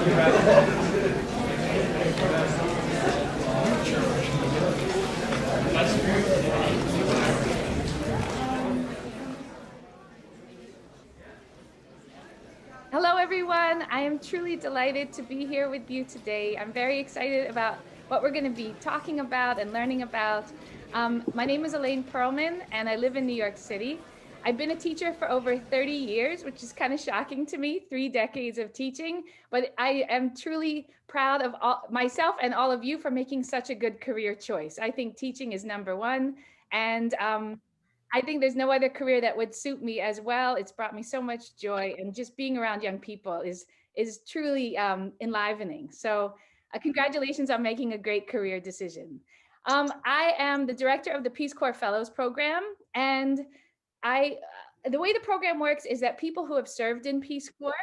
Hello, everyone. I am truly delighted to be here with you today. I'm very excited about what we're going to be talking about and learning about. My name is Elaine Perlman, and I live in New York City. I've been a teacher for over 30 years, which is kind of shocking to me, 3 decades of teaching, but I am truly proud of myself and all of you for making such a good career choice. I think teaching is number one, and I think there's no other career that would suit me as well. It's brought me so much joy, and just being around young people is truly enlivening. So congratulations on making a great career decision. I am the director of the Peace Corps Fellows Program, and the way the program works is that people who have served in Peace Corps,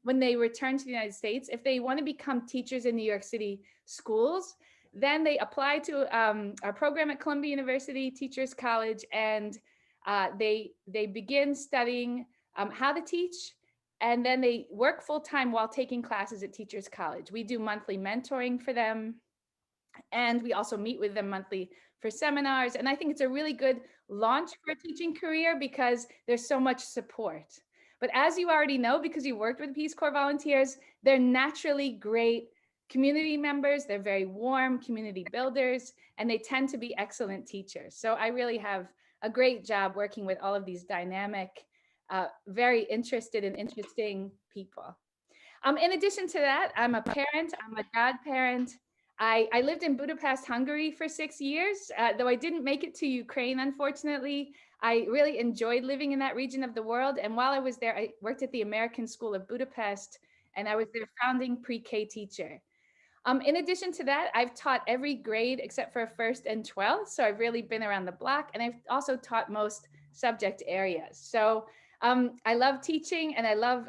when they return to the United States, if they want to become teachers in New York City schools, then they apply to our program at Columbia University Teachers College, and they begin studying how to teach, and then they work full-time while taking classes at Teachers College. We do monthly mentoring for them, and we also meet with them monthly for seminars. And I think it's a really good launch for a teaching career because there's so much support. But as you already know, because you worked with Peace Corps volunteers, they're naturally great community members. They're very warm community builders, and they tend to be excellent teachers. So I really have a great job working with all of these dynamic, very interested and interesting people. In addition to that, I'm a parent, I'm a godparent. I lived in Budapest, Hungary for 6 years, though I didn't make it to Ukraine, unfortunately. I really enjoyed living in that region of the world. And while I was there, I worked at the American School of Budapest, and I was their founding pre-K teacher. In addition to that, I've taught every grade except for 1st and 12th. So I've really been around the block, and I've also taught most subject areas. So I love teaching, and I love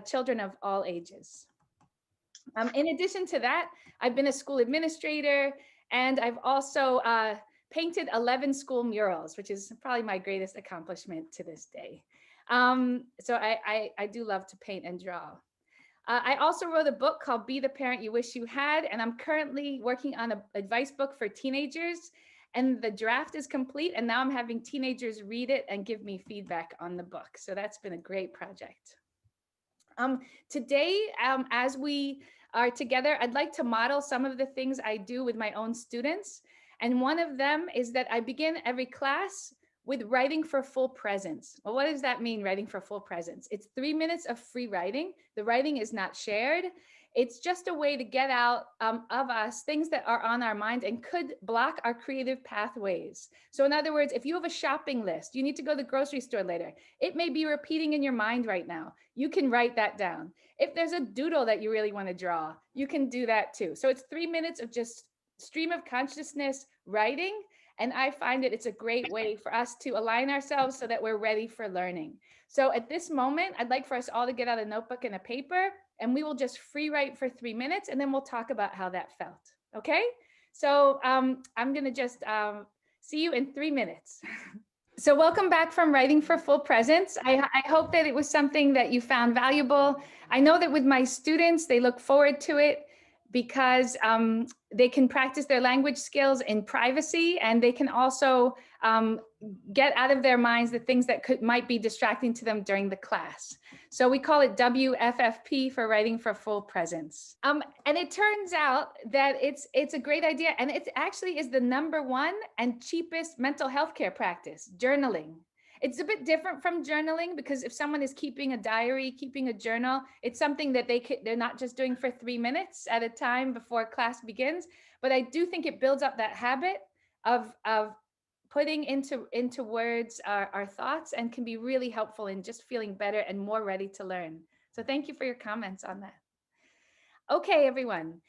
children of all ages. In addition to that, I've been a school administrator, and I've also painted 11 school murals, which is probably my greatest accomplishment to this day. So I do love to paint and draw. I also wrote a book called Be the Parent You Wish You Had, and I'm currently working on an advice book for teenagers, and the draft is complete, and now I'm having teenagers read it and give me feedback on the book. So that's been a great project. Today, as we are together, I'd like to model some of the things I do with my own students. And one of them is that I begin every class with writing for full presence. Well, what does that mean, writing for full presence? It's 3 minutes of free writing. The writing is not shared. It's just a way to get out of us things that are on our mind and could block our creative pathways. So in other words, if you have a shopping list, you need to go to the grocery store later, it may be repeating in your mind right now. You can write that down. If there's a doodle that you really want to draw, you can do that too. So it's 3 minutes of just stream of consciousness writing. And I find that it's a great way for us to align ourselves so that we're ready for learning. So at this moment, I'd like for us all to get out a notebook and a paper, and we will just free write for 3 minutes, and then we'll talk about how that felt. Okay? So I'm going to just see you in 3 minutes. So welcome back from Writing for Full Presence. I hope that it was something that you found valuable. I know that with my students, they look forward to it because they can practice their language skills in privacy, and they can also get out of their minds the things that might be distracting to them during the class. So we call it WFFP for Writing for Full Presence. And it turns out that it's a great idea, and it actually is the =1 and cheapest mental health care practice, journaling. It's a bit different from journaling because if someone is keeping a diary, keeping a journal, it's something that they're not just doing for 3 minutes at a time before class begins. But I do think it builds up that habit of putting into words our thoughts, and can be really helpful in just feeling better and more ready to learn. So thank you for your comments on that. Okay, everyone.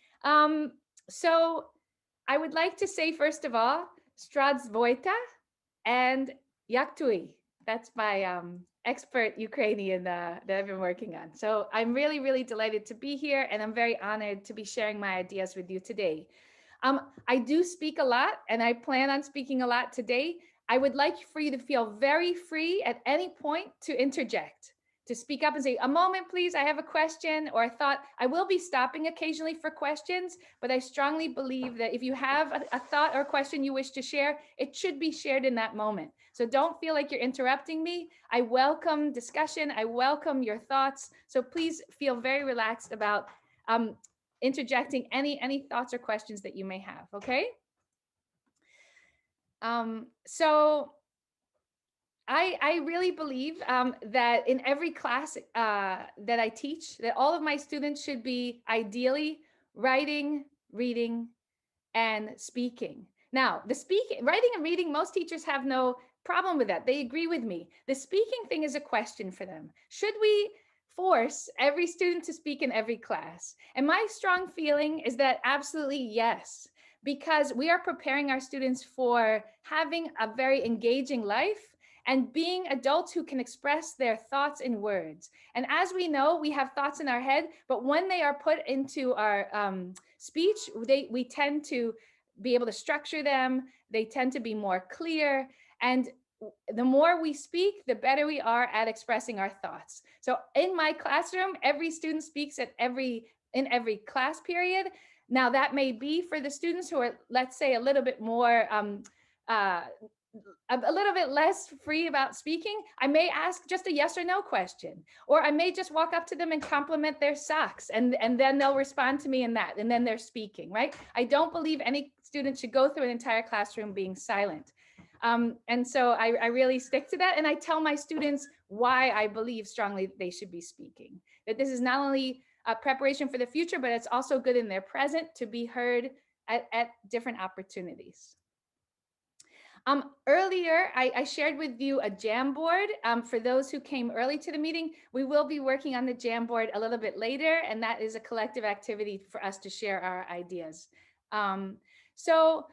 So I would like to say, first of all, Stradzvojta and Yaktui. That's my expert Ukrainian that I've been working on. So I'm really, really delighted to be here, and I'm very honored to be sharing my ideas with you today. I do speak a lot, and I plan on speaking a lot today. I would like for you to feel very free at any point to interject, speak up and say, a moment, please, I have a question or a thought. I will be stopping occasionally for questions, but I strongly believe that if you have a thought or question you wish to share, it should be shared in that moment. So don't feel like you're interrupting me. I welcome discussion. I welcome your thoughts. So please feel very relaxed about interjecting any thoughts or questions that you may have, okay? So I really believe that in every class that I teach, that all of my students should be ideally writing, reading, and speaking. Now, the writing and reading, most teachers have no problem with that. They agree with me. The speaking thing is a question for them. Should we force every student to speak in every class? And my strong feeling is that absolutely yes, because we are preparing our students for having a very engaging life and being adults who can express their thoughts in words. And as we know, we have thoughts in our head, but when they are put into our speech, we tend to be able to structure them. They tend to be more clear. And the more we speak, the better we are at expressing our thoughts. So in my classroom, every student speaks in every class period. Now that may be for the students who are, let's say, a little bit more a little bit less free about speaking. I may ask just a yes or no question, or I may just walk up to them and compliment their socks, and then they'll respond to me in that, and then they're speaking, right? I don't believe any student should go through an entire classroom being silent. And so I really stick to that. And I tell my students why I believe strongly they should be speaking, that this is not only a preparation for the future, but it's also good in their present to be heard at different opportunities. Earlier, I shared with you a Jamboard. For those who came early to the meeting, we will be working on the Jamboard a little bit later, and that is a collective activity for us to share our ideas. So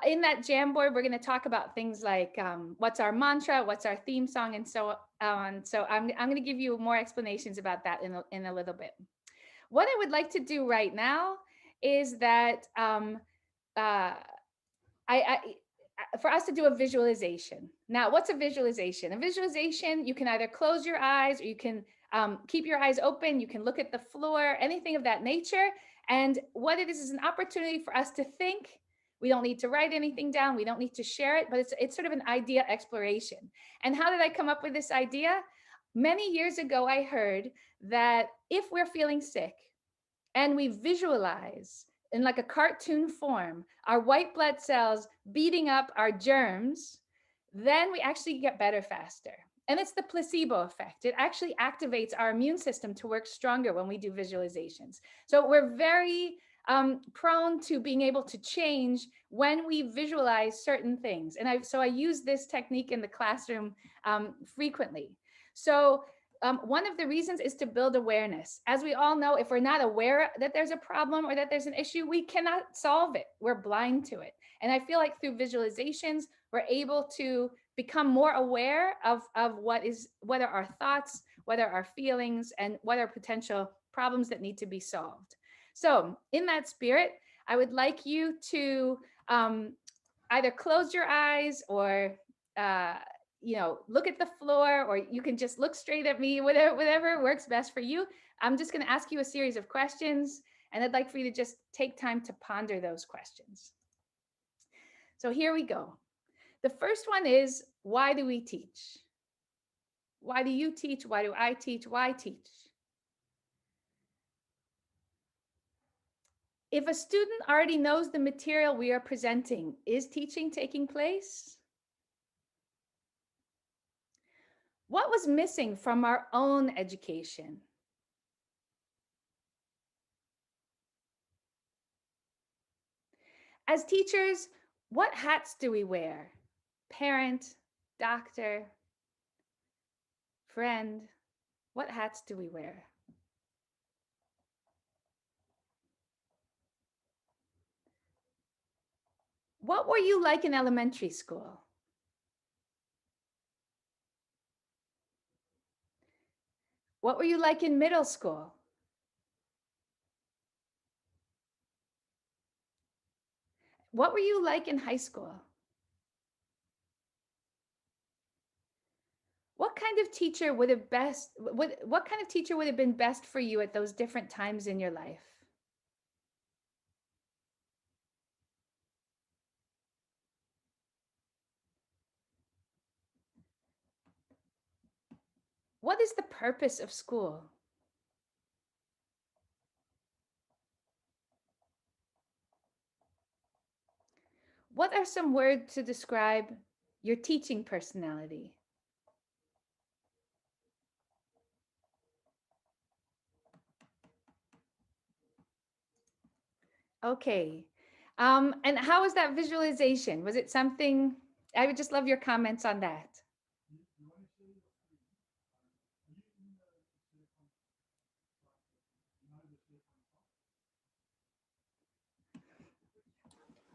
in that Jamboard, we're going to talk about things like what's our mantra, what's our theme song, and so on. So I'm going to give you more explanations about that in a little bit. What I would like to do right now is that for us to do a visualization. Now, what's a visualization? A visualization, you can either close your eyes or you can keep your eyes open. You can look at the floor, anything of that nature. And what it is an opportunity for us to think. We don't need to write anything down. We don't need to share it, but it's sort of an idea exploration. And how did I come up with this idea? Many years ago, I heard that if we're feeling sick and we visualize in like a cartoon form, our white blood cells beating up our germs, then we actually get better faster. And it's the placebo effect. It actually activates our immune system to work stronger when we do visualizations. So we're very prone to being able to change when we visualize certain things. And so I use this technique in the classroom frequently. So one of the reasons is to build awareness. As we all know, if we're not aware that there's a problem or that there's an issue, we cannot solve it. We're blind to it. And I feel like through visualizations, we're able to become more aware of what are our thoughts, what are our feelings, and what are potential problems that need to be solved. So in that spirit, I would like you to either close your eyes or look at the floor, or you can just look straight at me, whatever works best for you. I'm just going to ask you a series of questions, and I'd like for you to just take time to ponder those questions. So here we go. The first one is, why do we teach? Why do you teach? Why do I teach? Why teach? If a student already knows the material we are presenting, is teaching taking place? What was missing from our own education? As teachers, what hats do we wear? Parent, doctor, friend, what hats do we wear? What were you like in elementary school? What were you like in middle school? What were you like in high school? What kind of teacher would have what kind of teacher would have been best for you at those different times in your life? What is the purpose of school? What are some words to describe your teaching personality? Okay. And how was that visualization? Was it something, I would just love your comments on that.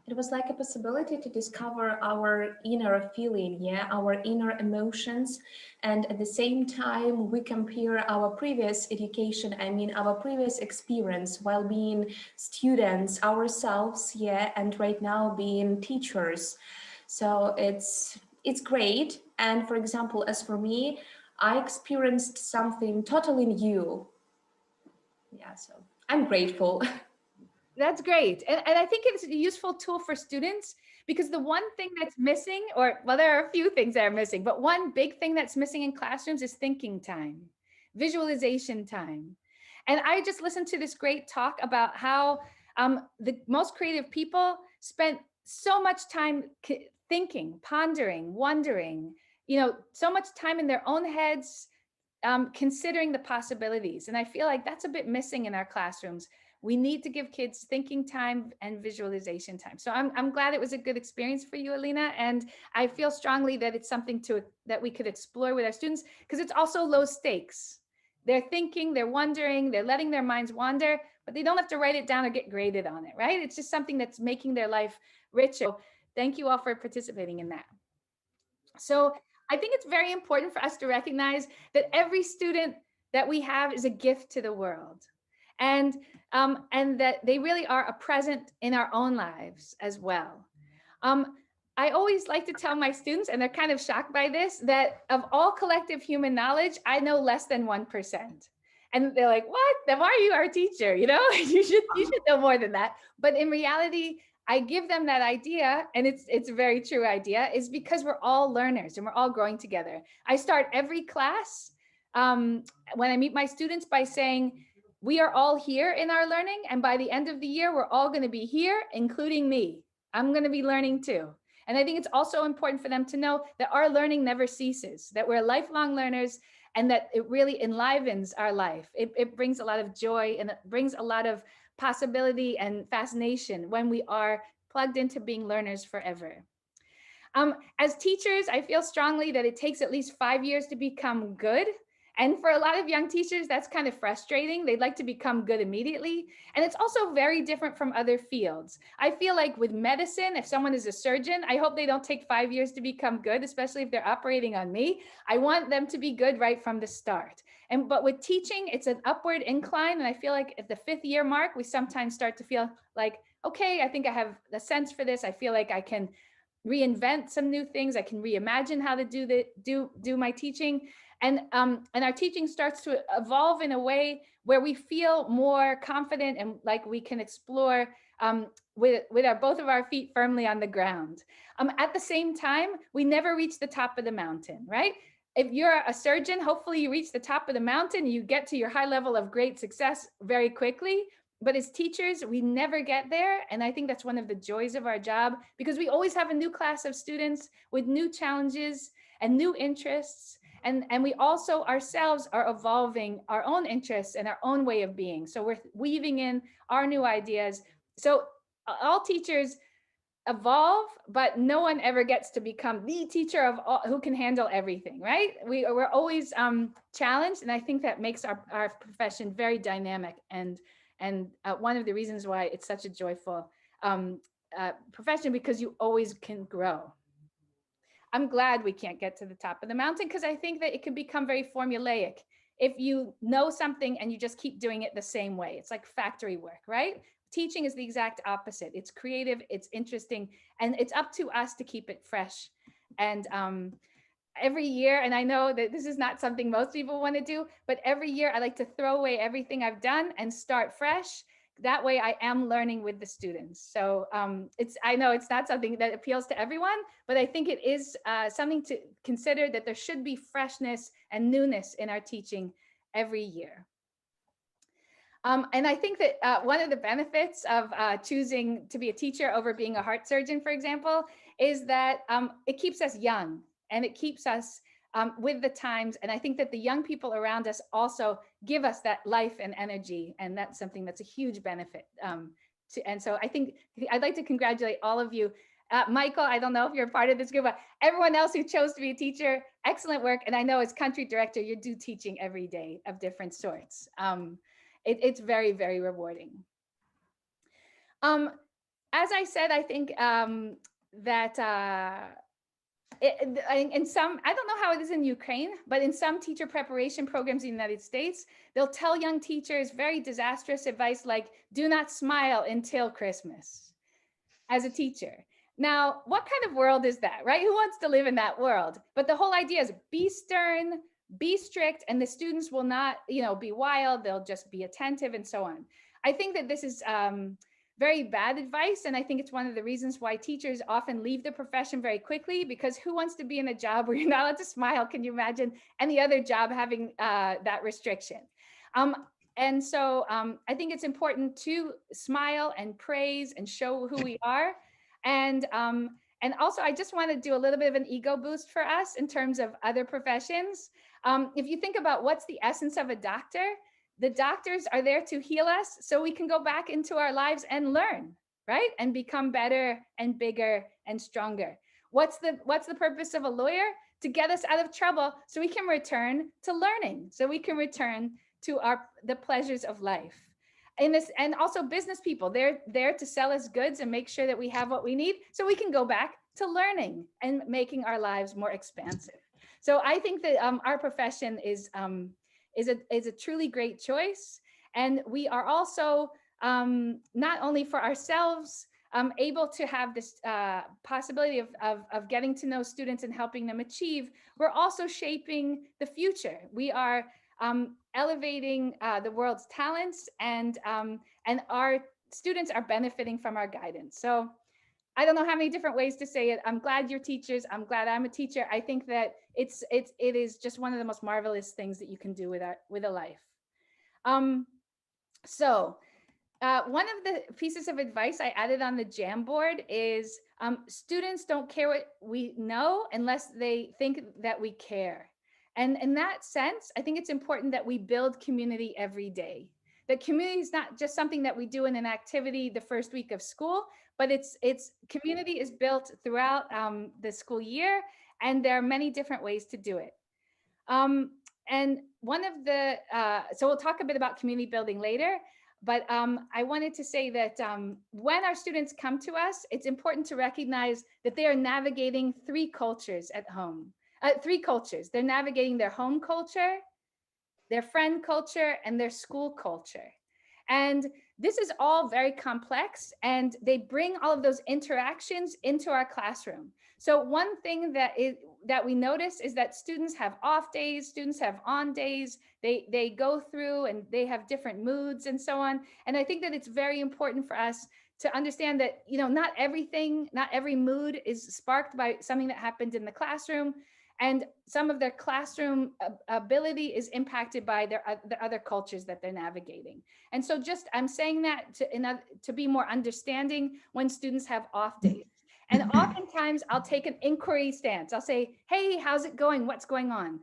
It was like a possibility to discover our inner feeling, yeah, our inner emotions. And at the same time, we compare our previous education, I mean, our previous experience while being students ourselves, yeah, and right now being teachers. So it's great. And for example, as for me, I experienced something totally new. Yeah, so I'm grateful. That's great. And I think it's a useful tool for students because the one thing that's missing, or well, there are a few things that are missing, but one big thing that's missing in classrooms is thinking time, visualization time. And I just listened to this great talk about how the most creative people spent so much time thinking, pondering, wondering, so much time in their own heads, considering the possibilities. And I feel like that's a bit missing in our classrooms. We need to give kids thinking time and visualization time. So I'm glad it was a good experience for you, Alina. And I feel strongly that it's something that we could explore with our students because it's also low stakes. They're thinking, they're wondering, they're letting their minds wander, but they don't have to write it down or get graded on it, right? It's just something that's making their life richer. So thank you all for participating in that. So I think it's very important for us to recognize that every student that we have is a gift to the world. And that they really are a present in our own lives as well. Um, I always like to tell my students, and they're kind of shocked by this, that of all collective human knowledge, I know less than 1%. And they're like, what? Then why are you our teacher? You should know more than that. But in reality, I give them that idea, and it's a very true idea, is because we're all learners and we're all growing together. I start every class when I meet my students by saying, we are all here in our learning, and by the end of the year, we're all going to be here, including me. I'm going to be learning too. And I think it's also important for them to know that our learning never ceases, that we're lifelong learners, and that it really enlivens our life. It brings a lot of joy, and it brings a lot of possibility and fascination when we are plugged into being learners forever. As teachers, I feel strongly that it takes at least 5 years to become good. And for a lot of young teachers, that's kind of frustrating. They'd like to become good immediately. And it's also very different from other fields. I feel like with medicine, if someone is a surgeon, I hope they don't take 5 years to become good, especially if they're operating on me. I want them to be good right from the start. But with teaching, it's an upward incline. And I feel like at the 5th year mark, we sometimes start to feel like, okay, I think I have the sense for this. I feel like I can reinvent some new things. I can reimagine how to do my teaching, and our teaching starts to evolve in a way where we feel more confident and like we can explore with our both of our feet firmly on the ground. At the same time, we never reach the top of the mountain, right? If you're a surgeon, hopefully you reach the top of the mountain, you get to your high level of great success very quickly. But as teachers, we never get there. And I think that's one of the joys of our job, because we always have a new class of students with new challenges and new interests. And we also ourselves are evolving our own interests and our own way of being. So we're weaving in our new ideas. So all teachers evolve, but no one ever gets to become the teacher of all who can handle everything, right? We're always challenged. And I think that makes our profession very dynamic, and one of the reasons why it's such a joyful profession, because you always can grow. I'm glad we can't get to the top of the mountain, because I think that it can become very formulaic. If you know something and you just keep doing it the same way, it's like factory work, right? Teaching is the exact opposite. It's creative, it's interesting, and it's up to us to keep it fresh. And every year, and I know that this is not something most people want to do, but every year I like to throw away everything I've done and start fresh. That way I am learning with the students. So I know it's not something that appeals to everyone, but I think it is something to consider, that there should be freshness and newness in our teaching every year. And I think that one of the benefits of choosing to be a teacher over being a heart surgeon, for example, is that it keeps us young and it keeps us with the times. And I think that the young people around us also give us that life and energy. And that's something that's a huge benefit. And so I think I'd like to congratulate all of you. Michael, I don't know if you're part of this group, but everyone else who chose to be a teacher, excellent work. And I know as country director, you do teaching every day of different sorts. It's very, very rewarding. As I said, I think that in some, I don't know how it is in Ukraine, but in some teacher preparation programs in the United States, they'll tell young teachers very disastrous advice like, do not smile until Christmas as a teacher. Now, what kind of world is that, right? Who wants to live in that world? But the whole idea is be stern, be strict, and the students will not, be wild. They'll just be attentive and so on. I think that this is very bad advice. And I think it's one of the reasons why teachers often leave the profession very quickly, because who wants to be in a job where you're not allowed to smile? Can you imagine any other job having that restriction? And so I think it's important to smile and praise and show who we are. And also, I just want to do a little bit of an ego boost for us in terms of other professions. If you think about what's the essence of a doctor, the doctors are there to heal us so we can go back into our lives and learn, right? And become better and bigger and stronger. What's the purpose of a lawyer? To get us out of trouble so we can return to learning, so we can return to the pleasures of life. And also business people, they're there to sell us goods and make sure that we have what we need so we can go back to learning and making our lives more expansive. So I think that our profession is a truly great choice. And we are also not only for ourselves able to have this possibility of getting to know students and helping them achieve, we're also shaping the future. We are elevating the world's talents, and our students are benefiting from our guidance. So I don't know how many different ways to say it. I'm glad you're teachers. I'm glad I'm a teacher. I think that it is just one of the most marvelous things that you can do with a life. So one of the pieces of advice I added on the Jamboard is students don't care what we know unless they think that we care. And in that sense, I think it's important that we build community every day. That community is not just something that we do in an activity the first week of school, but it's community is built throughout the school year, and there are many different ways to do it. And one of the, so we'll talk a bit about community building later, but I wanted to say that when our students come to us, it's important to recognize that they are navigating three cultures at home. Three cultures. They're navigating their home culture, their friend culture, and their school culture. And this is all very complex, and they bring all of those interactions into our classroom. So one thing that we notice is that students have off days, students have on days, they go through and they have different moods and so on. And I think that it's very important for us to understand that, not every mood is sparked by something that happened in the classroom. And some of their classroom ability is impacted by the other cultures that they're navigating. And so I'm saying that to be more understanding when students have off days. And oftentimes I'll take an inquiry stance. I'll say, hey, how's it going? What's going on?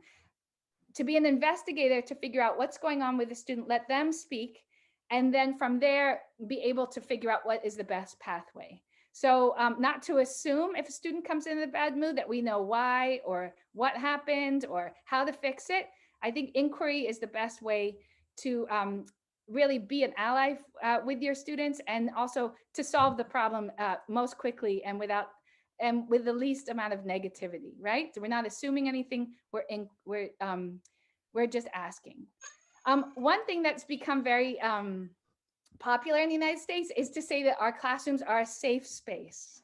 To be an investigator, to figure out what's going on with the student, let them speak. And then from there, be able to figure out what is the best pathway. So not to assume if a student comes in a bad mood that we know why or what happened or how to fix it. I think inquiry is the best way to really be an ally with your students, and also to solve the problem most quickly and with the least amount of negativity, right? So we're not assuming anything, we're just asking. One thing that's become very popular in the United States is to say that our classrooms are a safe space.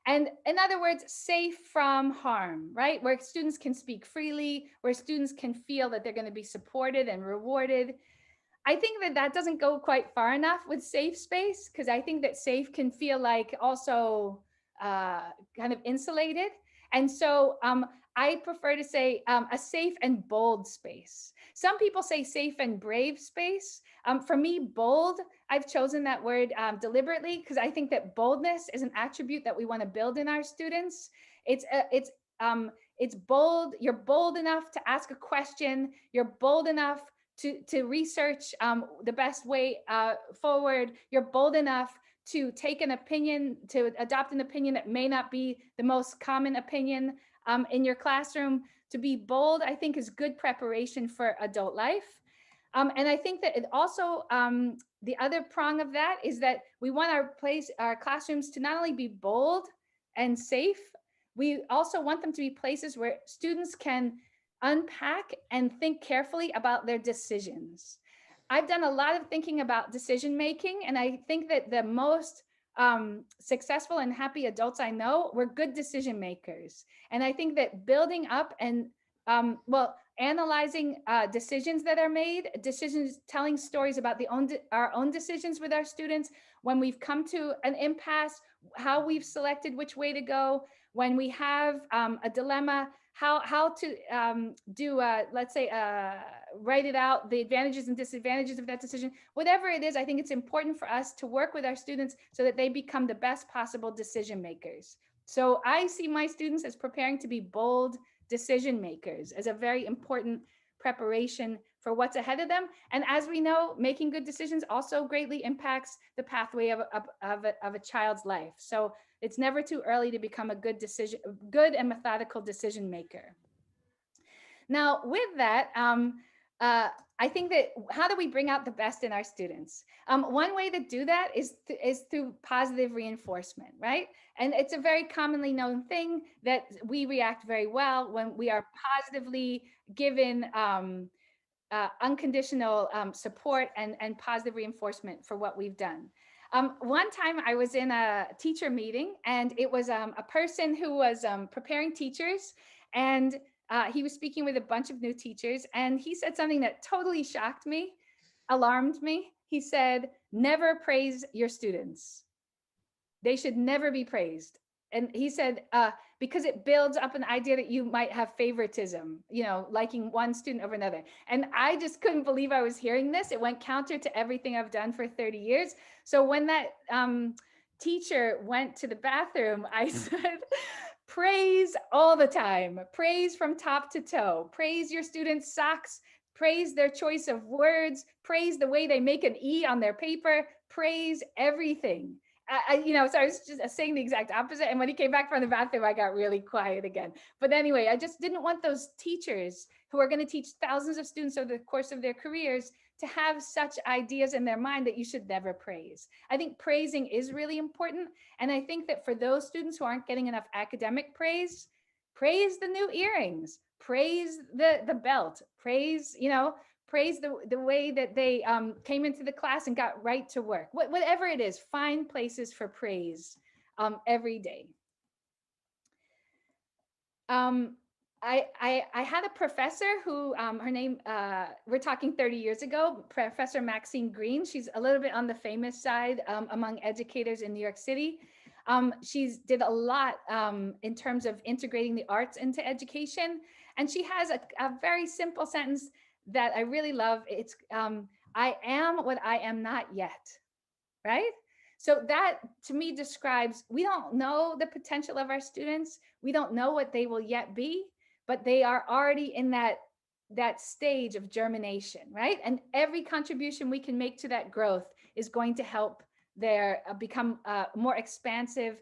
And in other words, safe from harm, right? Where students can speak freely, where students can feel that they're going to be supported and rewarded. I think that that doesn't go quite far enough with safe space, because I think that safe can feel like also kind of insulated. And so I prefer to say a safe and bold space. Some people say safe and brave space. For me, bold, I've chosen that word deliberately because I think that boldness is an attribute that we want to build in our students. It's bold. You're bold enough to ask a question. You're bold enough to research the best way forward. You're bold enough to take an opinion, to adopt an opinion that may not be the most common opinion in your classroom. To be bold, I think, is good preparation for adult life. And I think that it also, the other prong of that is that we want our classrooms to not only be bold and safe, we also want them to be places where students can unpack and think carefully about their decisions. I've done a lot of thinking about decision making, and I think that the most successful and happy adults I know were good decision makers. And I think that building up and analyzing decisions that are made, decisions, telling stories about our own decisions with our students, when we've come to an impasse, how we've selected which way to go, when we have a dilemma, how to let's say, write it out, the advantages and disadvantages of that decision. Whatever it is, I think it's important for us to work with our students so that they become the best possible decision makers. So I see my students as preparing to be bold decision makers as a very important preparation for what's ahead of them. And as we know, making good decisions also greatly impacts the pathway of a child's life. So it's never too early to become a good and methodical decision maker. Now, with that, I think that how do we bring out the best in our students? One way to do that is through positive reinforcement, right? And it's a very commonly known thing that we react very well when we are positively given unconditional support and positive reinforcement for what we've done. One time I was in a teacher meeting, and it was a person who was preparing teachers, and he was speaking with a bunch of new teachers, and he said something that totally shocked me, alarmed me. He said, "Never praise your students. They should never be praised." And he said, because it builds up an idea that you might have favoritism, liking one student over another. And I just couldn't believe I was hearing this. It went counter to everything I've done for 30 years. So when that teacher went to the bathroom, I said, praise all the time, praise from top to toe, praise your students' socks, praise their choice of words, praise the way they make an E on their paper, praise everything. So I was just saying the exact opposite. And when he came back from the bathroom, I got really quiet again. But anyway, I just didn't want those teachers who are going to teach thousands of students over the course of their careers to have such ideas in their mind that you should never praise. I think praising is really important. And I think that for those students who aren't getting enough academic praise, praise the new earrings, praise the belt, praise the way that they came into the class and got right to work. Whatever it is, find places for praise every day. I had a professor who, her name, we're talking 30 years ago, Professor Maxine Green. She's a little bit on the famous side among educators in New York City. She's did a lot in terms of integrating the arts into education. And she has a very simple sentence that I really love. It's, I am what I am not yet, right? So that to me describes, we don't know the potential of our students. We don't know what they will yet be, but they are already in that stage of germination, right? And every contribution we can make to that growth is going to help their become a more expansive,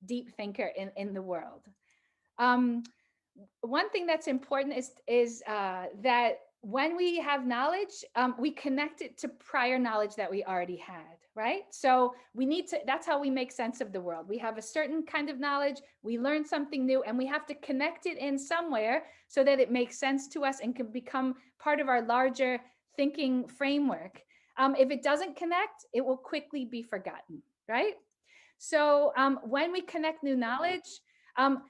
deep thinker in the world. One thing that's important is that when we have knowledge, we connect it to prior knowledge that we already had, right? So we need to, that's how we make sense of the world. We have a certain kind of knowledge, we learn something new, and we have to connect it in somewhere so that it makes sense to us and can become part of our larger thinking framework. If it doesn't connect, it will quickly be forgotten, right? So when we connect new knowledge,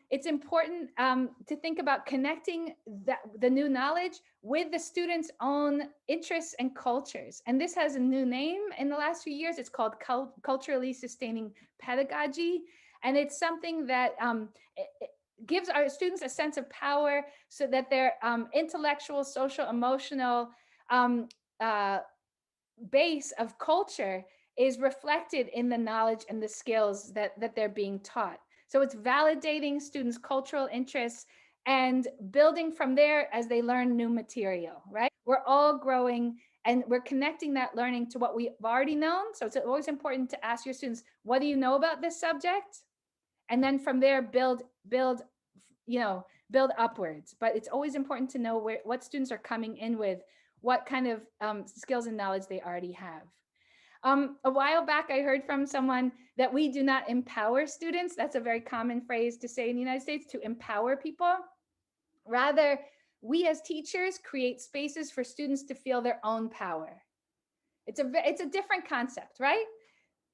it's important to think about connecting the new knowledge with the students' own interests and cultures. And this has a new name in the last few years. It's called culturally sustaining pedagogy. And it's something that it gives our students a sense of power so that their intellectual, social, emotional uh, base of culture is reflected in the knowledge and the skills that they're being taught. So it's validating students' cultural interests and building from there as they learn new material, right? We're all growing and we're connecting that learning to what we've already known. So it's always important to ask your students, what do you know about this subject? And then from there, build, build upwards. But it's always important to know what students are coming in with, what kind of skills and knowledge they already have. A while back, I heard from someone that we do not empower students. That's a very common phrase to say in the United States, to empower people. Rather, we as teachers create spaces for students to feel their own power. It's a different concept, right?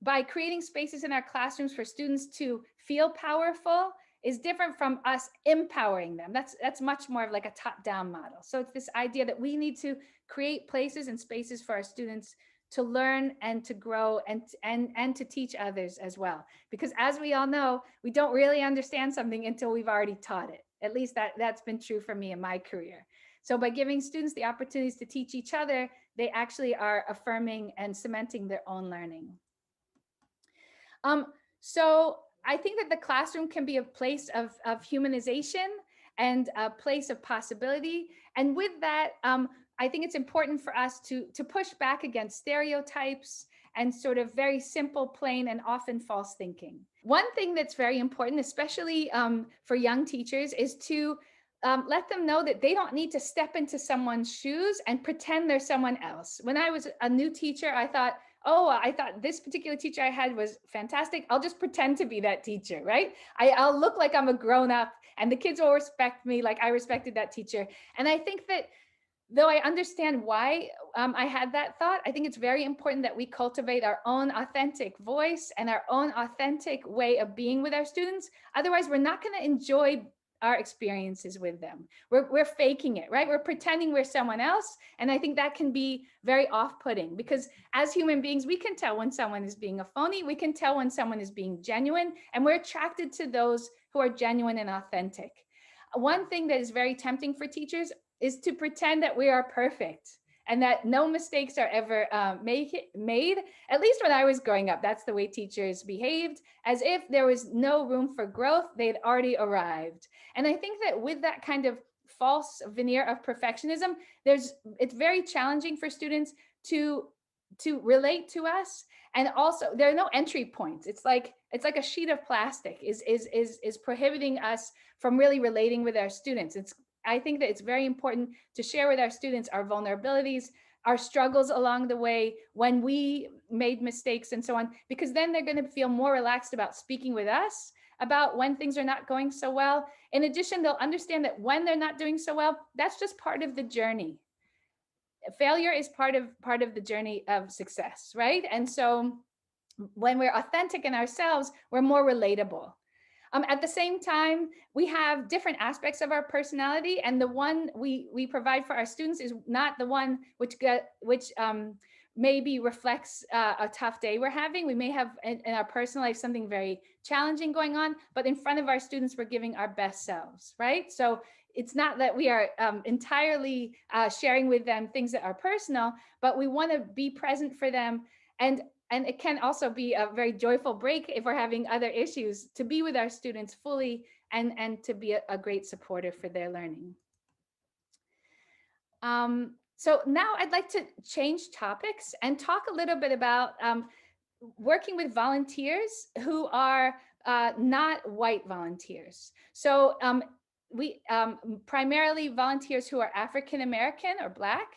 By creating spaces in our classrooms for students to feel powerful is different from us empowering them. That's much more of like a top-down model. So it's this idea that we need to create places and spaces for our students to learn and to grow and to teach others as well. Because as we all know, we don't really understand something until we've already taught it. At least that's been true for me in my career. So by giving students the opportunities to teach each other, they actually are affirming and cementing their own learning. So I think that the classroom can be a place of humanization and a place of possibility. And with that, I think it's important for us to push back against stereotypes and sort of very simple, plain, and often false thinking. One thing that's very important, especially for young teachers, is to let them know that they don't need to step into someone's shoes and pretend they're someone else. When I was a new teacher, I thought, oh, I thought this particular teacher I had was fantastic. I'll just pretend to be that teacher, right? I'll look like I'm a grown up and the kids will respect me like I respected that teacher. And I think that though I understand why I had that thought, I think it's very important that we cultivate our own authentic voice and our own authentic way of being with our students. Otherwise, we're not going to enjoy our experiences with them. We're faking it, right? We're pretending we're someone else. And I think that can be very off-putting because as human beings, we can tell when someone is being a phony. We can tell when someone is being genuine, and we're attracted to those who are genuine and authentic. One thing that is very tempting for teachers is to pretend that we are perfect and that no mistakes are ever made. At least when I was growing up, that's the way teachers behaved, as if there was no room for growth, they'd already arrived. And I think that with that kind of false veneer of perfectionism, it's very challenging for students to relate to us. And also there are no entry points. It's like a sheet of plastic is prohibiting us from really relating with our students. I think that it's very important to share with our students our vulnerabilities, our struggles along the way when we made mistakes and so on, because then they're going to feel more relaxed about speaking with us about when things are not going so well. In addition, they'll understand that when they're not doing so well, that's just part of the journey. Failure is part of the journey of success, right? And so when we're authentic in ourselves, we're more relatable. At the same time, we have different aspects of our personality, and the one we provide for our students is not the one which maybe reflects a tough day we're having. We may have in our personal life something very challenging going on, but in front of our students, we're giving our best selves, right? So it's not that we are entirely sharing with them things that are personal, but we want to be present for them. And it can also be a very joyful break if we're having other issues to be with our students fully and to be a great supporter for their learning. So now I'd like to change topics and talk a little bit about working with volunteers who are not white volunteers. So we primarily volunteers who are African American or Black,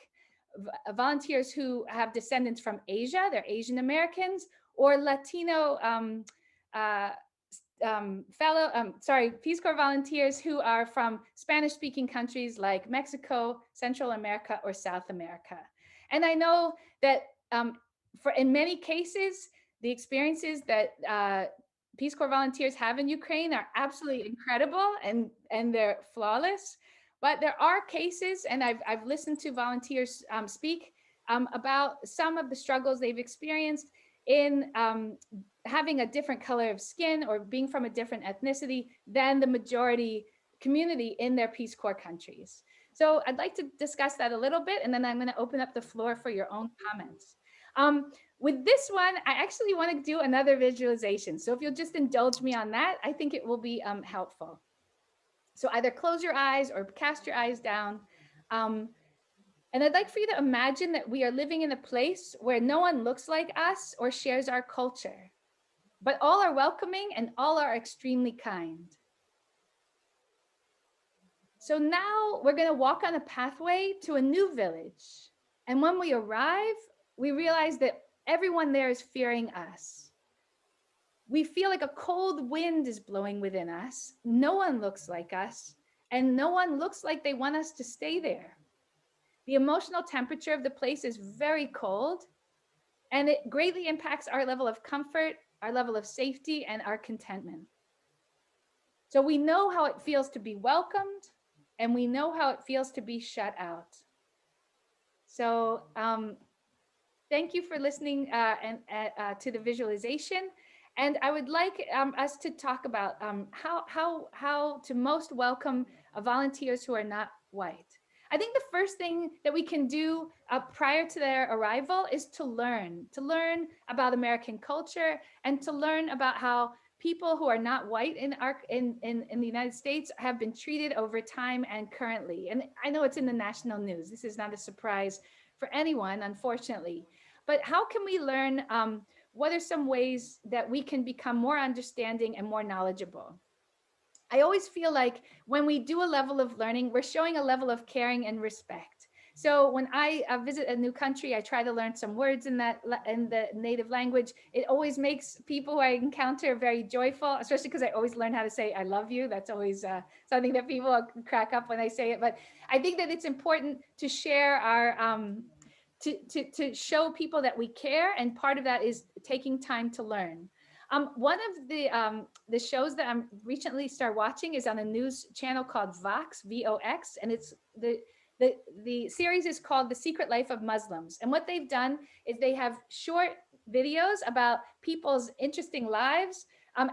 volunteers who have descendants from Asia, they're Asian Americans, or Latino Peace Corps volunteers who are from Spanish-speaking countries like Mexico, Central America, or South America. And I know that in many cases, the experiences that Peace Corps volunteers have in Ukraine are absolutely incredible, and they're flawless. But there are cases, and I've listened to volunteers speak about some of the struggles they've experienced in having a different color of skin or being from a different ethnicity than the majority community in their Peace Corps countries. So I'd like to discuss that a little bit, and then I'm going to open up the floor for your own comments. With this one, I actually want to do another visualization. So if you'll just indulge me on that, I think it will be helpful. So either close your eyes or cast your eyes down. And I'd like for you to imagine that we are living in a place where no one looks like us or shares our culture, but all are welcoming and all are extremely kind. So now we're going to walk on a pathway to a new village. And when we arrive, we realize that everyone there is fearing us. We feel like a cold wind is blowing within us. No one looks like us, and no one looks like they want us to stay there. The emotional temperature of the place is very cold, and it greatly impacts our level of comfort, our level of safety, and our contentment. So we know how it feels to be welcomed, and we know how it feels to be shut out. So thank you for listening to the visualization. And I would like us to talk about how to most welcome volunteers who are not white. I think the first thing that we can do prior to their arrival is to learn about American culture and to learn about how people who are not white in the United States have been treated over time and currently. And I know it's in the national news. This is not a surprise for anyone, unfortunately. But how can we learn? What are some ways that we can become more understanding and more knowledgeable? I always feel like when we do a level of learning, we're showing a level of caring and respect. So when I visit a new country, I try to learn some words in the native language. It always makes people who I encounter very joyful, especially because I always learn how to say "I love you." That's always something that people crack up when I say it. But I think that it's important to share our to show people that we care, and part of that is taking time to learn. One of the shows that I'm recently started watching is on a news channel called Vox, VOX, and it's the series is called The Secret Life of Muslims. And what they've done is they have short videos about people's interesting lives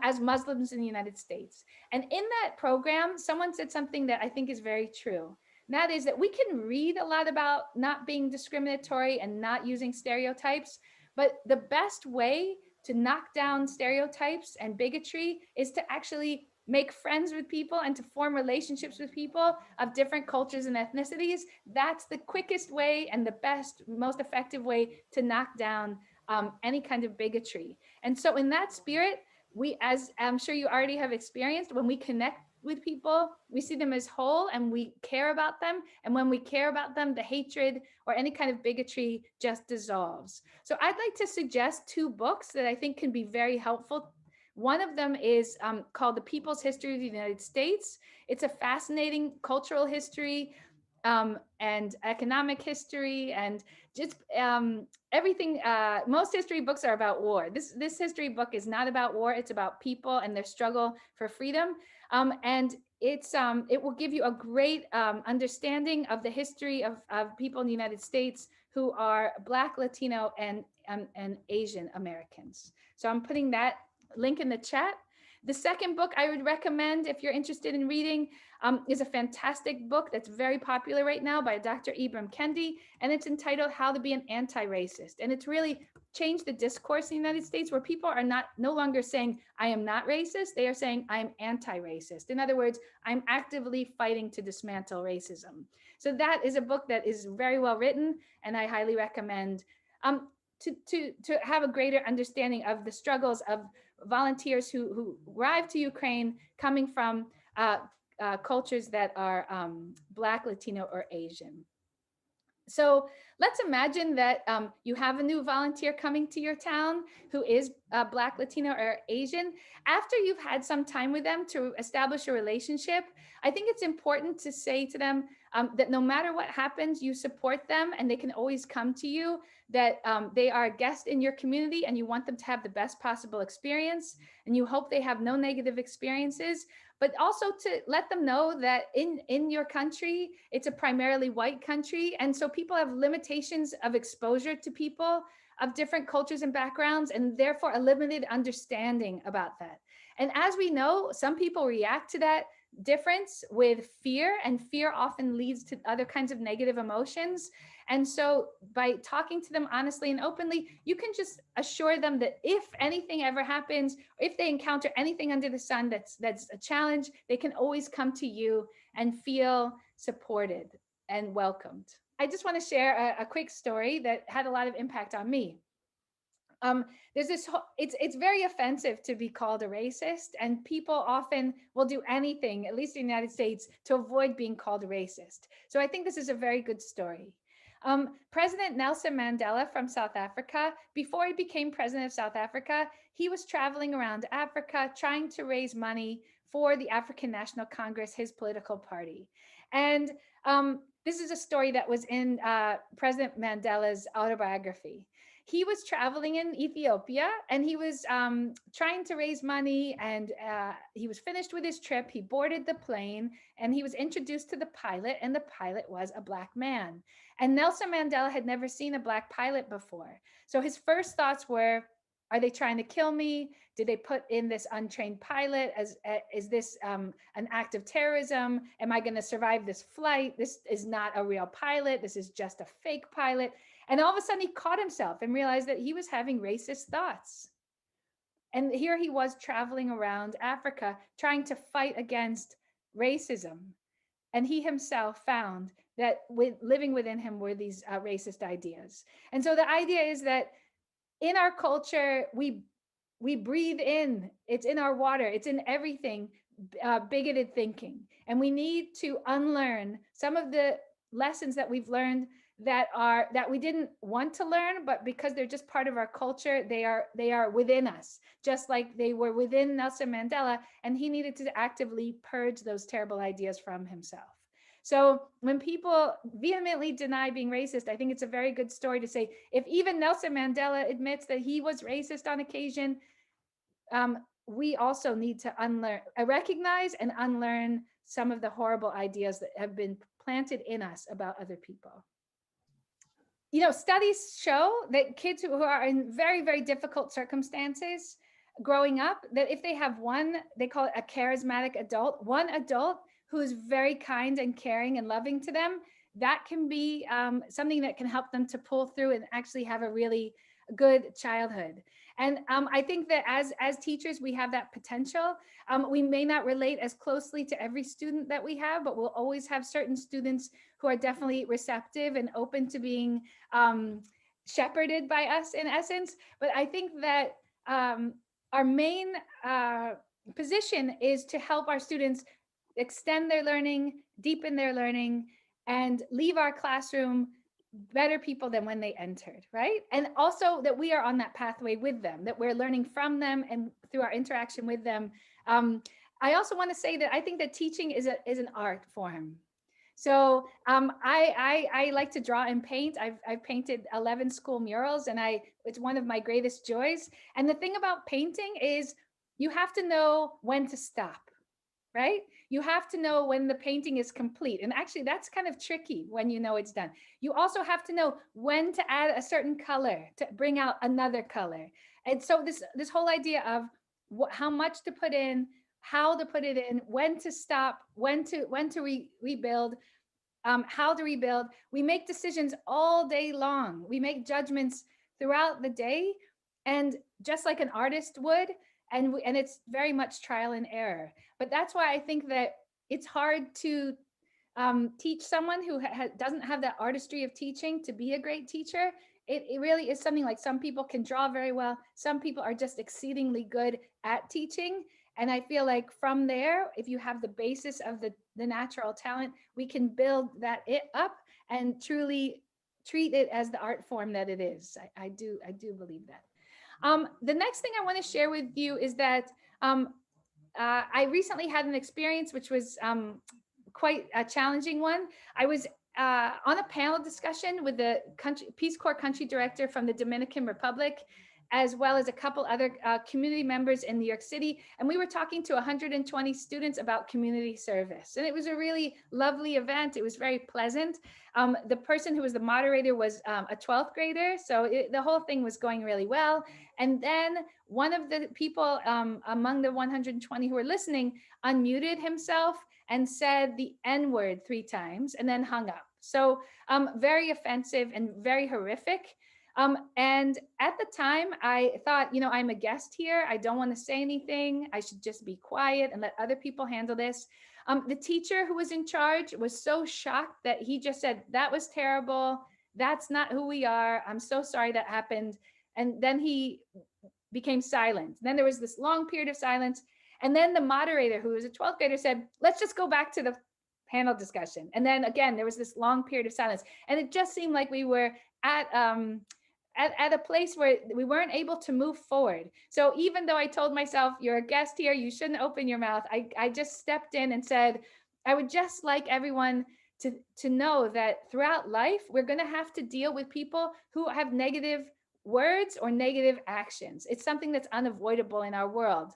as Muslims in the United States. And in that program, someone said something that I think is very true. And that is that we can read a lot about not being discriminatory and not using stereotypes, but the best way to knock down stereotypes and bigotry is to actually make friends with people and to form relationships with people of different cultures and ethnicities. That's the quickest way and the best, most effective way to knock down any kind of bigotry. And so in that spirit, we, as I'm sure you already have experienced, when we connect with people, we see them as whole and we care about them. And when we care about them, the hatred or any kind of bigotry just dissolves. So I'd like to suggest two books that I think can be very helpful. One of them is called The People's History of the United States. It's a fascinating cultural history and economic history and just everything. Most history books are about war. This history book is not about war. It's about people and their struggle for freedom. And it will give you a great understanding of the history of people in the United States who are Black, Latino, and Asian Americans. So I'm putting that link in the chat. The second book I would recommend if you're interested in reading is a fantastic book that's very popular right now by Dr. Ibram Kendi, and it's entitled How to Be an Anti-Racist. And it's really changed the discourse in the United States where people are no longer saying, I am not racist. They are saying, I am anti-racist. In other words, I'm actively fighting to dismantle racism. So that is a book that is very well written, and I highly recommend to have a greater understanding of the struggles of volunteers who arrived to Ukraine coming from cultures that are Black, Latino, or Asian. So let's imagine that you have a new volunteer coming to your town who is Black, Latino, or Asian. After you've had some time with them to establish a relationship, I think it's important to say to them, that no matter what happens, you support them and they can always come to you, that they are a guest in your community and you want them to have the best possible experience and you hope they have no negative experiences, but also to let them know that in your country, it's a primarily white country. And so people have limitations of exposure to people of different cultures and backgrounds, and therefore a limited understanding about that. And as we know, some people react to that difference with fear, and fear often leads to other kinds of negative emotions. And so by talking to them honestly and openly, you can just assure them that if anything ever happens, or if they encounter anything under the sun that's a challenge, they can always come to you and feel supported and welcomed. I just want to share a quick story that had a lot of impact on me. There's this it's very offensive to be called a racist, and people often will do anything, at least in the United States, to avoid being called a racist. So I think this is a very good story. President Nelson Mandela from South Africa, before he became president of South Africa, he was traveling around Africa trying to raise money for the African National Congress, his political party. And this is a story that was in President Mandela's autobiography. He was traveling in Ethiopia and he was trying to raise money, and he was finished with his trip. He boarded the plane and he was introduced to the pilot, and the pilot was a Black man. And Nelson Mandela had never seen a Black pilot before. So his first thoughts were, are they trying to kill me? Did they put in this untrained pilot? Is this an act of terrorism? Am I going to survive this flight? This is not a real pilot. This is just a fake pilot. And all of a sudden he caught himself and realized that he was having racist thoughts. And here he was traveling around Africa trying to fight against racism. And he himself found that living within him were these racist ideas. And so the idea is that in our culture, we breathe in, it's in our water, it's in everything, bigoted thinking. And we need to unlearn some of the lessons that we've learned that we didn't want to learn, but because they're just part of our culture, they are within us, just like they were within Nelson Mandela, and he needed to actively purge those terrible ideas from himself. So when people vehemently deny being racist, I think it's a very good story to say, if even Nelson Mandela admits that he was racist on occasion, we also need to recognize and unlearn some of the horrible ideas that have been planted in us about other people. You know, studies show that kids who are in very, very difficult circumstances growing up, that if they have one, they call it a charismatic adult, one adult who is very kind and caring and loving to them, that can be something that can help them to pull through and actually have a really good childhood. And I think that as teachers, we have that potential. We may not relate as closely to every student that we have, but we'll always have certain students who are definitely receptive and open to being shepherded by us in essence. But I think that our main position is to help our students extend their learning, deepen their learning, and leave our classroom better people than when they entered, right? And also that we are on that pathway with them, that we're learning from them and through our interaction with them. I also want to say that I think that teaching is an art form. So I like to draw and paint. I've painted 11 school murals, and it's one of my greatest joys. And the thing about painting is you have to know when to stop, right? You have to know when the painting is complete. And actually that's kind of tricky when you know it's done. You also have to know when to add a certain color to bring out another color. And so this whole idea of how much to put in, how to put it in, when to stop, when to rebuild, how to rebuild. We make decisions all day long. We make judgments throughout the day, and just like an artist would, and it's very much trial and error. But that's why I think that it's hard to teach someone who doesn't have that artistry of teaching to be a great teacher. It really is something like some people can draw very well. Some people are just exceedingly good at teaching. And I feel like from there, if you have the basis of the natural talent, we can build it up and truly treat it as the art form that it is. I do believe that. The next thing I want to share with you is that I recently had an experience which was quite a challenging one. I was on a panel discussion with the Peace Corps country director from the Dominican Republic, as well as a couple other community members in New York City. And we were talking to 120 students about community service. And it was a really lovely event. It was very pleasant. The person who was the moderator was a 12th grader. So the whole thing was going really well. And then one of the people among the 120 who were listening unmuted himself and said the N-word 3 times and then hung up. So very offensive and very horrific. And at the time I thought, you know, I'm a guest here. I don't want to say anything. I should just be quiet and let other people handle this. The teacher who was in charge was so shocked that he just said, that was terrible. That's not who we are. I'm so sorry that happened. And then he became silent. Then there was this long period of silence. And then the moderator, who was a 12th grader, said, let's just go back to the panel discussion. And then again, there was this long period of silence. And it just seemed like we were at a place where we weren't able to move forward. So even though I told myself, you're a guest here, you shouldn't open your mouth, I just stepped in and said, I would just like everyone to know that throughout life, we're going to have to deal with people who have negative words or negative actions. It's something that's unavoidable in our world.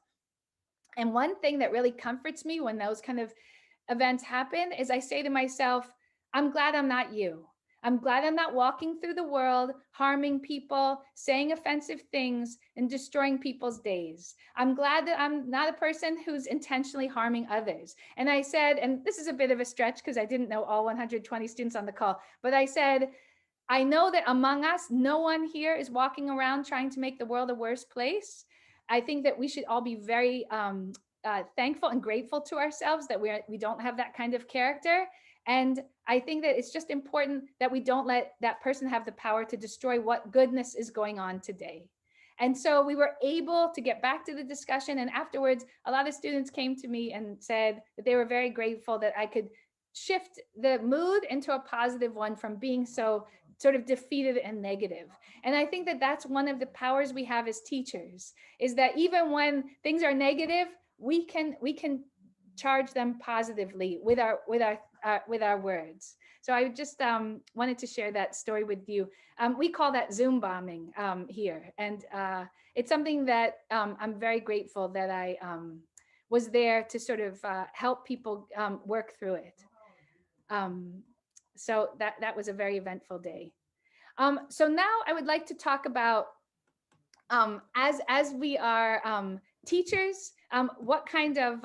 And one thing that really comforts me when those kind of events happen is I say to myself, I'm glad I'm not you. I'm glad I'm not walking through the world, harming people, saying offensive things, and destroying people's days. I'm glad that I'm not a person who's intentionally harming others. And I said, and this is a bit of a stretch because I didn't know all 120 students on the call, but I said, I know that among us, no one here is walking around trying to make the world a worse place. I think that we should all be very thankful and grateful to ourselves that we don't have that kind of character. And I think that it's just important that we don't let that person have the power to destroy what goodness is going on today. And so we were able to get back to the discussion. And afterwards, a lot of students came to me and said that they were very grateful that I could shift the mood into a positive one from being so sort of defeated and negative. And I think that that's one of the powers we have as teachers, is that even when things are negative, we can charge them positively with our words. So I just wanted to share that story with you. We call that Zoom bombing here. And it's something that I'm very grateful that I was there to sort of help people work through it. So that was a very eventful day. So now I would like to talk about, as we are teachers, what kind of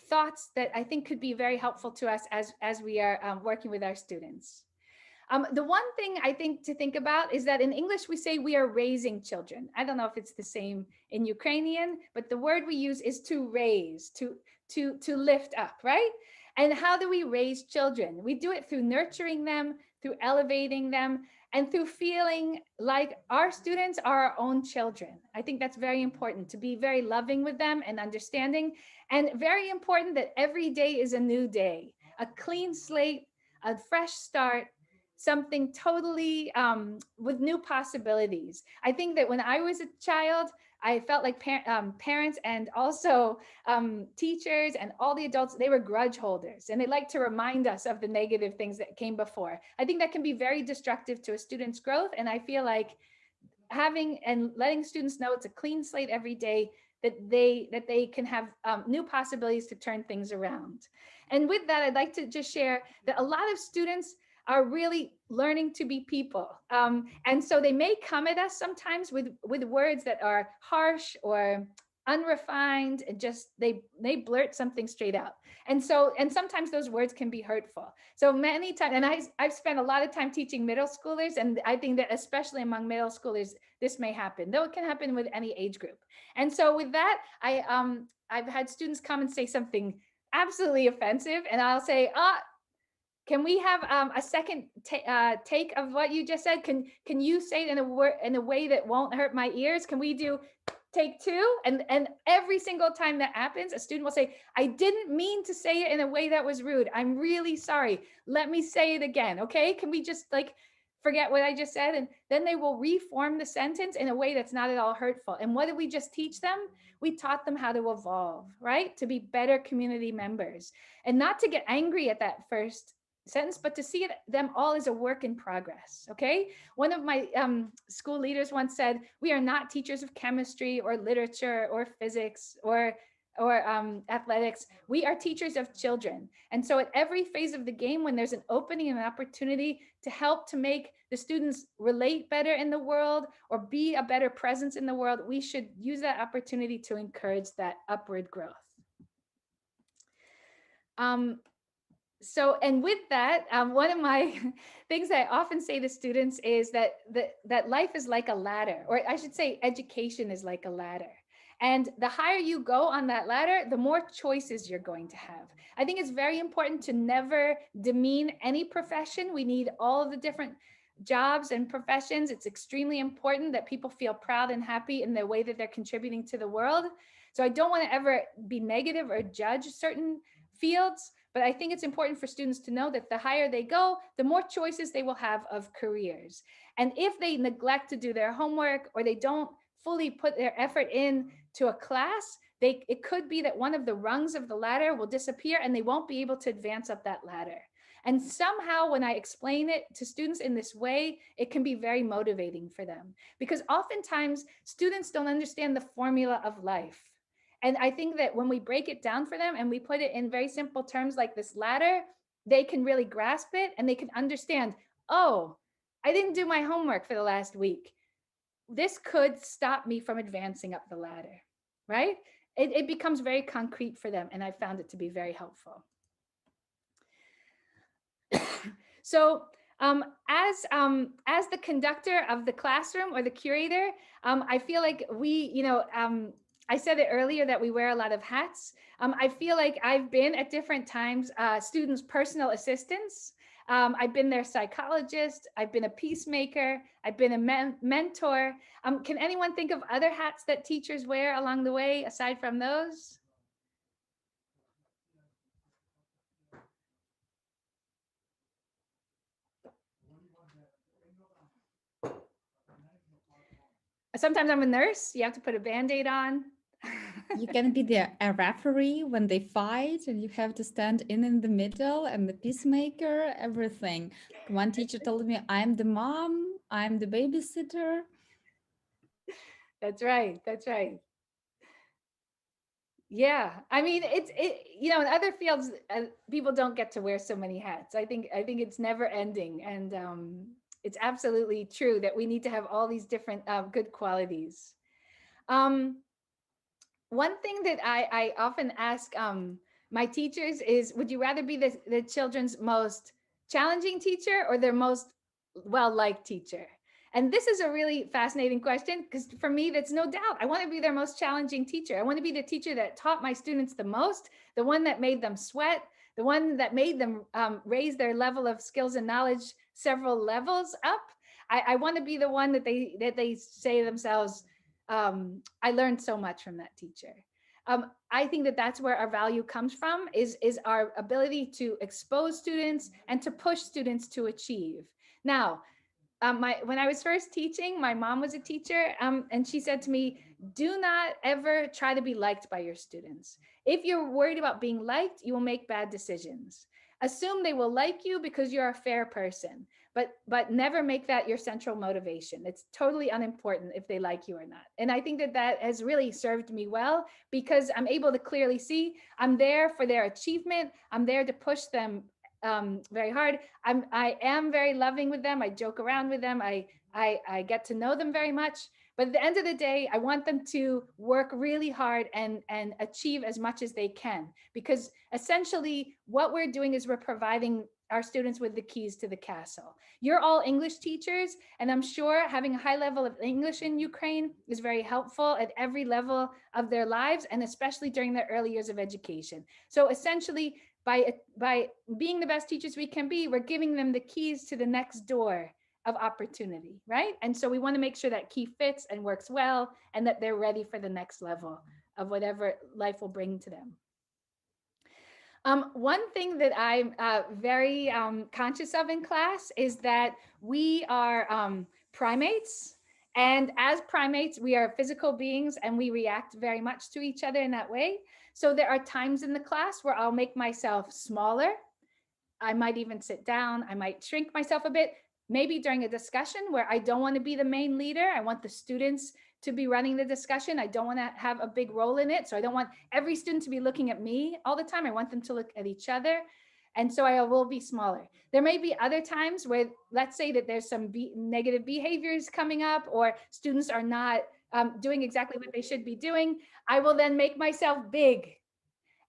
thoughts that I think could be very helpful to us as we are working with our students. The one thing I think to think about is that in English, we say we are raising children. I don't know if it's the same in Ukrainian, but the word we use is to raise, to lift up, right? And how do we raise children? We do it through nurturing them, through elevating them, and through feeling like our students are our own children. I think that's very important, to be very loving with them and understanding, and very important that every day is a new day, a clean slate, a fresh start, something totally with new possibilities. I think that when I was a child, I felt like parents and also teachers and all the adults, they were grudge holders, and they like to remind us of the negative things that came before. I think that can be very destructive to a student's growth. And I feel like having and letting students know it's a clean slate every day, that they can have new possibilities to turn things around. And with that, I'd like to just share that a lot of students are really learning to be people. And so they may come at us sometimes with words that are harsh or unrefined, and just they blurt something straight out. And sometimes those words can be hurtful. So many times, and I've spent a lot of time teaching middle schoolers, and I think that especially among middle schoolers, this may happen, though it can happen with any age group. And so with that, I've had students come and say something absolutely offensive, and I'll say, can we have a second take of what you just said? Can you say it in a way that won't hurt my ears? Can we do take two? And every single time that happens, a student will say, I didn't mean to say it in a way that was rude. I'm really sorry. Let me say it again. Okay. Can we just like forget what I just said, and then they will reform the sentence in a way that's not at all hurtful. And what did we just teach them? We taught them how to evolve, right? To be better community members, and not to get angry at that first sentence, but to see them all as a work in progress. Okay. One of my school leaders once said, we are not teachers of chemistry or literature or physics or athletics. We are teachers of children. And so at every phase of the game, when there's an opening and an opportunity to help to make the students relate better in the world or be a better presence in the world, we should use that opportunity to encourage that upward growth. So, and with that, one of my things I often say to students is that life is like a ladder, or I should say education is like a ladder. And the higher you go on that ladder, the more choices you're going to have. I think it's very important to never demean any profession. We need all of the different jobs and professions. It's extremely important that people feel proud and happy in the way that they're contributing to the world. So I don't want to ever be negative or judge certain fields, but I think it's important for students to know that the higher they go, the more choices they will have of careers. And if they neglect to do their homework or they don't fully put their effort in to a class, it could be that one of the rungs of the ladder will disappear and they won't be able to advance up that ladder. And somehow when I explain it to students in this way, it can be very motivating for them, because oftentimes students don't understand the formula of life. And I think that when we break it down for them and we put it in very simple terms like this ladder, they can really grasp it and they can understand, oh, I didn't do my homework for the last week. This could stop me from advancing up the ladder, right? It becomes very concrete for them, and I found it to be very helpful. So as the conductor of the classroom or the curator, I feel like I said it earlier that we wear a lot of hats. I feel like I've been at different times students' personal assistants. I've been their psychologist. I've been a peacemaker. I've been a mentor. Can anyone think of other hats that teachers wear along the way aside from those? Sometimes I'm a nurse. You have to put a Band-Aid on. You can be a referee when they fight, and you have to stand in the middle, and the peacemaker, everything. One teacher told me, I'm the mom, I'm the babysitter. That's right. That's right. Yeah, I mean, in other fields, people don't get to wear so many hats. I think it's never ending, and it's absolutely true that we need to have all these different good qualities. One thing that I often ask my teachers is, would you rather be the children's most challenging teacher or their most well-liked teacher? And this is a really fascinating question, because for me, that's no doubt. I want to be their most challenging teacher. I want to be the teacher that taught my students the most, the one that made them sweat, the one that made them raise their level of skills and knowledge several levels up. I want to be the one that they say to themselves, I learned so much from that teacher. I think that that's where our value comes from, is our ability to expose students and to push students to achieve. Now, when I was first teaching, my mom was a teacher, and she said to me, do not ever try to be liked by your students. If you're worried about being liked, you will make bad decisions. Assume they will like you because you're a fair person, but never make that your central motivation. It's totally unimportant if they like you or not. And I think that has really served me well, because I'm able to clearly see I'm there for their achievement. I'm there to push them very hard. I am very loving with them. I joke around with them. I get to know them very much. But at the end of the day, I want them to work really hard and achieve as much as they can, because essentially what we're doing is we're providing our students with the keys to the castle. You're all English teachers, and I'm sure having a high level of English in Ukraine is very helpful at every level of their lives, and especially during their early years of education. So essentially, by being the best teachers we can be, we're giving them the keys to the next door of opportunity, right? And so we want to make sure that key fits and works well, and that they're ready for the next level of whatever life will bring to them. One thing that I'm very conscious of in class is that we are primates. And as primates, we are physical beings and we react very much to each other in that way. So there are times in the class where I'll make myself smaller. I might even sit down. I might shrink myself a bit, maybe during a discussion where I don't want to be the main leader. I want the students to be running the discussion. I don't want to have a big role in it. So I don't want every student to be looking at me all the time. I want them to look at each other. And so I will be smaller. There may be other times where, let's say that there's some negative behaviors coming up, or students are not doing exactly what they should be doing. I will then make myself big.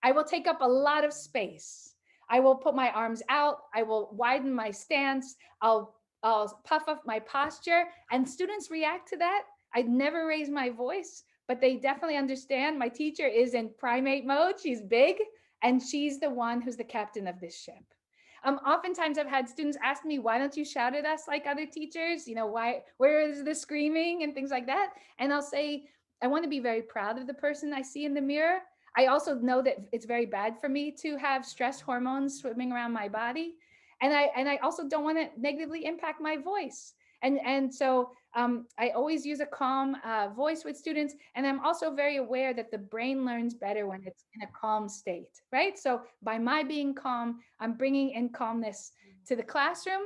I will take up a lot of space. I will put my arms out. I will widen my stance. I'll puff up my posture, and students react to that. I never raise my voice, but they definitely understand my teacher is in primate mode. She's big, and she's the one who's the captain of this ship. Oftentimes I've had students ask me, why don't you shout at us like other teachers? You know, where is the screaming and things like that? And I'll say, I want to be very proud of the person I see in the mirror. I also know that it's very bad for me to have stress hormones swimming around my body. And I also don't want to negatively impact my voice. And so I always use a calm voice with students. And I'm also very aware that the brain learns better when it's in a calm state, right? So by my being calm, I'm bringing in calmness to the classroom.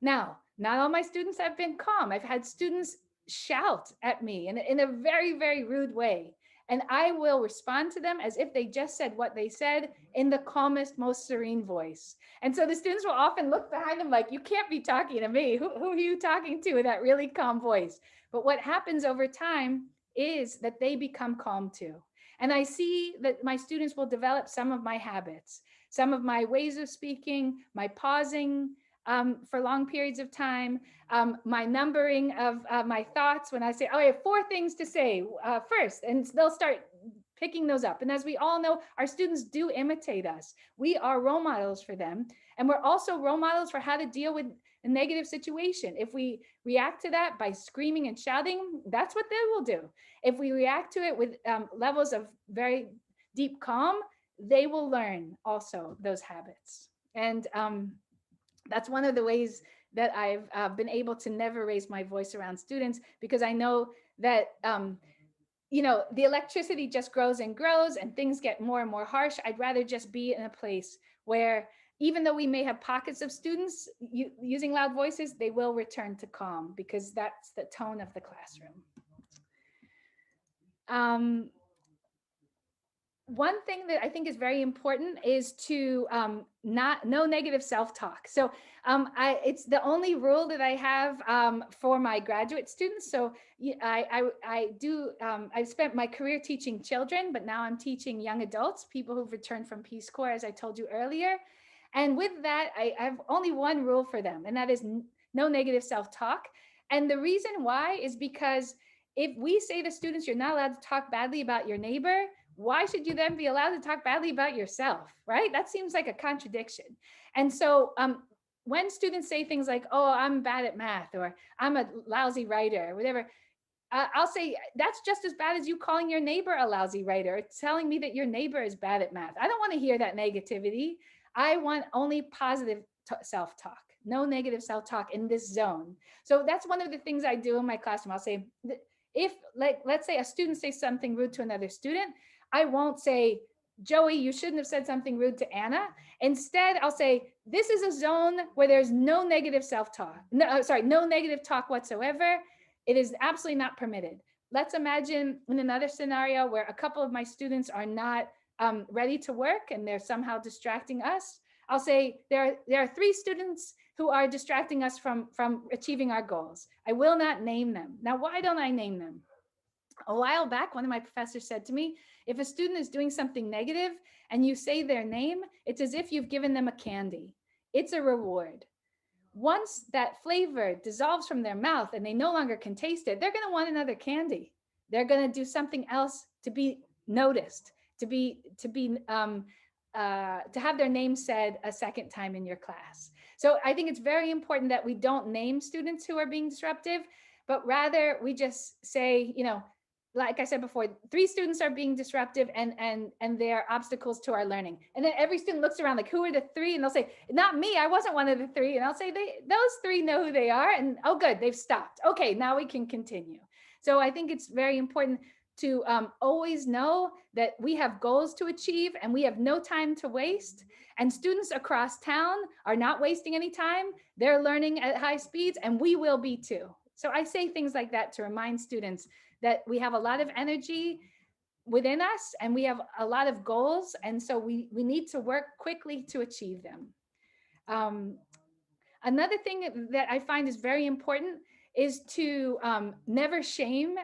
Now, not all my students have been calm. I've had students shout at me in a very, very rude way. And I will respond to them as if they just said what they said in the calmest, most serene voice. And so the students will often look behind them like, you can't be talking to me. Who are you talking to with that really calm voice? But what happens over time is that they become calm too. And I see that my students will develop some of my habits, some of my ways of speaking, my pausing for long periods of time, my numbering of my thoughts when I say, oh, I have 4 things to say first, and they'll start picking those up. And as we all know, our students do imitate us. We are role models for them. And we're also role models for how to deal with a negative situation. If we react to that by screaming and shouting, that's what they will do. If we react to it with levels of very deep calm, they will learn also those habits. And that's one of the ways that I've been able to never raise my voice around students, because I know that the electricity just grows and grows and things get more and more harsh. I'd rather just be in a place where, even though we may have pockets of students using loud voices, they will return to calm, because that's the tone of the classroom. One thing that I think is very important is to no negative self-talk. So it's the only rule that I have for my graduate students. So I've spent my career teaching children, but now I'm teaching young adults, people who've returned from Peace Corps, as I told you earlier. And with that, I have only one rule for them, and that is no negative self-talk. And the reason why is because if we say to students, you're not allowed to talk badly about your neighbor, why should you then be allowed to talk badly about yourself, right? That seems like a contradiction. And so when students say things like, oh, I'm bad at math, or I'm a lousy writer, or whatever, I'll say, that's just as bad as you calling your neighbor a lousy writer, or telling me that your neighbor is bad at math. I don't want to hear that negativity. I want only positive self-talk, no negative self-talk in this zone. So that's one of the things I do in my classroom. I'll say, if, like, let's say a student says something rude to another student, I won't say, Joey, you shouldn't have said something rude to Anna. Instead, I'll say, this is a zone where there's no negative self-talk. No negative talk whatsoever. It is absolutely not permitted. Let's imagine in another scenario where a couple of my students are not ready to work and they're somehow distracting us. I'll say, there are 3 students who are distracting us from achieving our goals. I will not name them. Now, why don't I name them? A while back, one of my professors said to me, if a student is doing something negative and you say their name, it's as if you've given them a candy. It's a reward. Once that flavor dissolves from their mouth and they no longer can taste it, they're going to want another candy. They're going to do something else to be noticed, to have their name said a second time in your class. So I think it's very important that we don't name students who are being disruptive, but rather we just say, like I said before, 3 students are being disruptive and they're obstacles to our learning. And then every student looks around like, who are the 3? And they'll say, not me, I wasn't one of the 3. And I'll say, those 3 know who they are. And oh, good, they've stopped. Okay, now we can continue. So I think it's very important to always know that we have goals to achieve and we have no time to waste. And students across town are not wasting any time. They're learning at high speeds, and we will be too. So I say things like that to remind students that we have a lot of energy within us and we have a lot of goals. And so we need to work quickly to achieve them. Another thing that I find is very important is to never shame,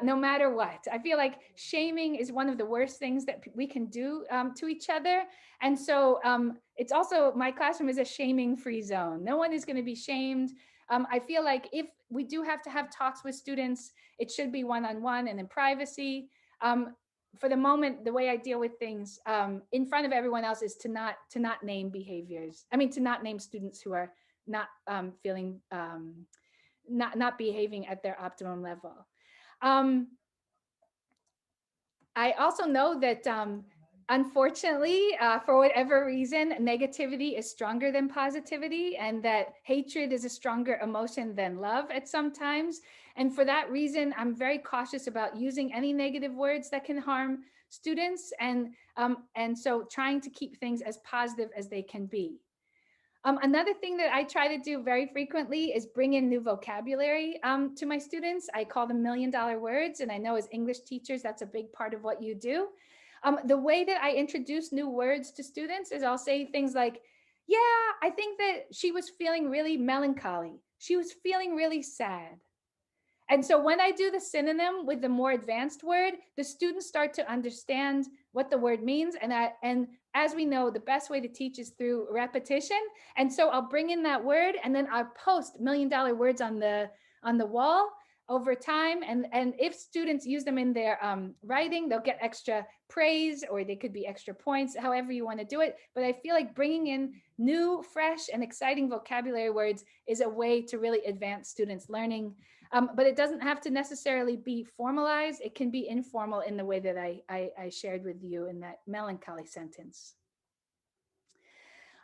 no matter what. I feel like shaming is one of the worst things that we can do to each other. And so it's also, my classroom is a shaming-free zone. No one is going to be shamed. I feel like if we do have to have talks with students, it should be one-on-one and in privacy. For the moment, the way I deal with things in front of everyone else is to not name behaviors. I mean, to not name students who are not feeling, not behaving at their optimum level. I also know that unfortunately, for whatever reason, negativity is stronger than positivity, and that hatred is a stronger emotion than love at some times. And for that reason, I'm very cautious about using any negative words that can harm students, and so trying to keep things as positive as they can be. Another thing that I try to do very frequently is bring in new vocabulary to my students. I call them $1 million words, and I know as English teachers, that's a big part of what you do. The way that I introduce new words to students is I'll say things like, yeah, I think that she was feeling really melancholy. She was feeling really sad. And so when I do the synonym with the more advanced word, the students start to understand what the word means. And as we know, the best way to teach is through repetition. And so I'll bring in that word, and then I'll post $1 million words on the wall over time. And if students use them in their writing, they'll get extra praise, or they could be extra points, however you want to do it. But I feel like bringing in new, fresh, and exciting vocabulary words is a way to really advance students' learning. But it doesn't have to necessarily be formalized. It can be informal in the way that I shared with you in that melancholy sentence.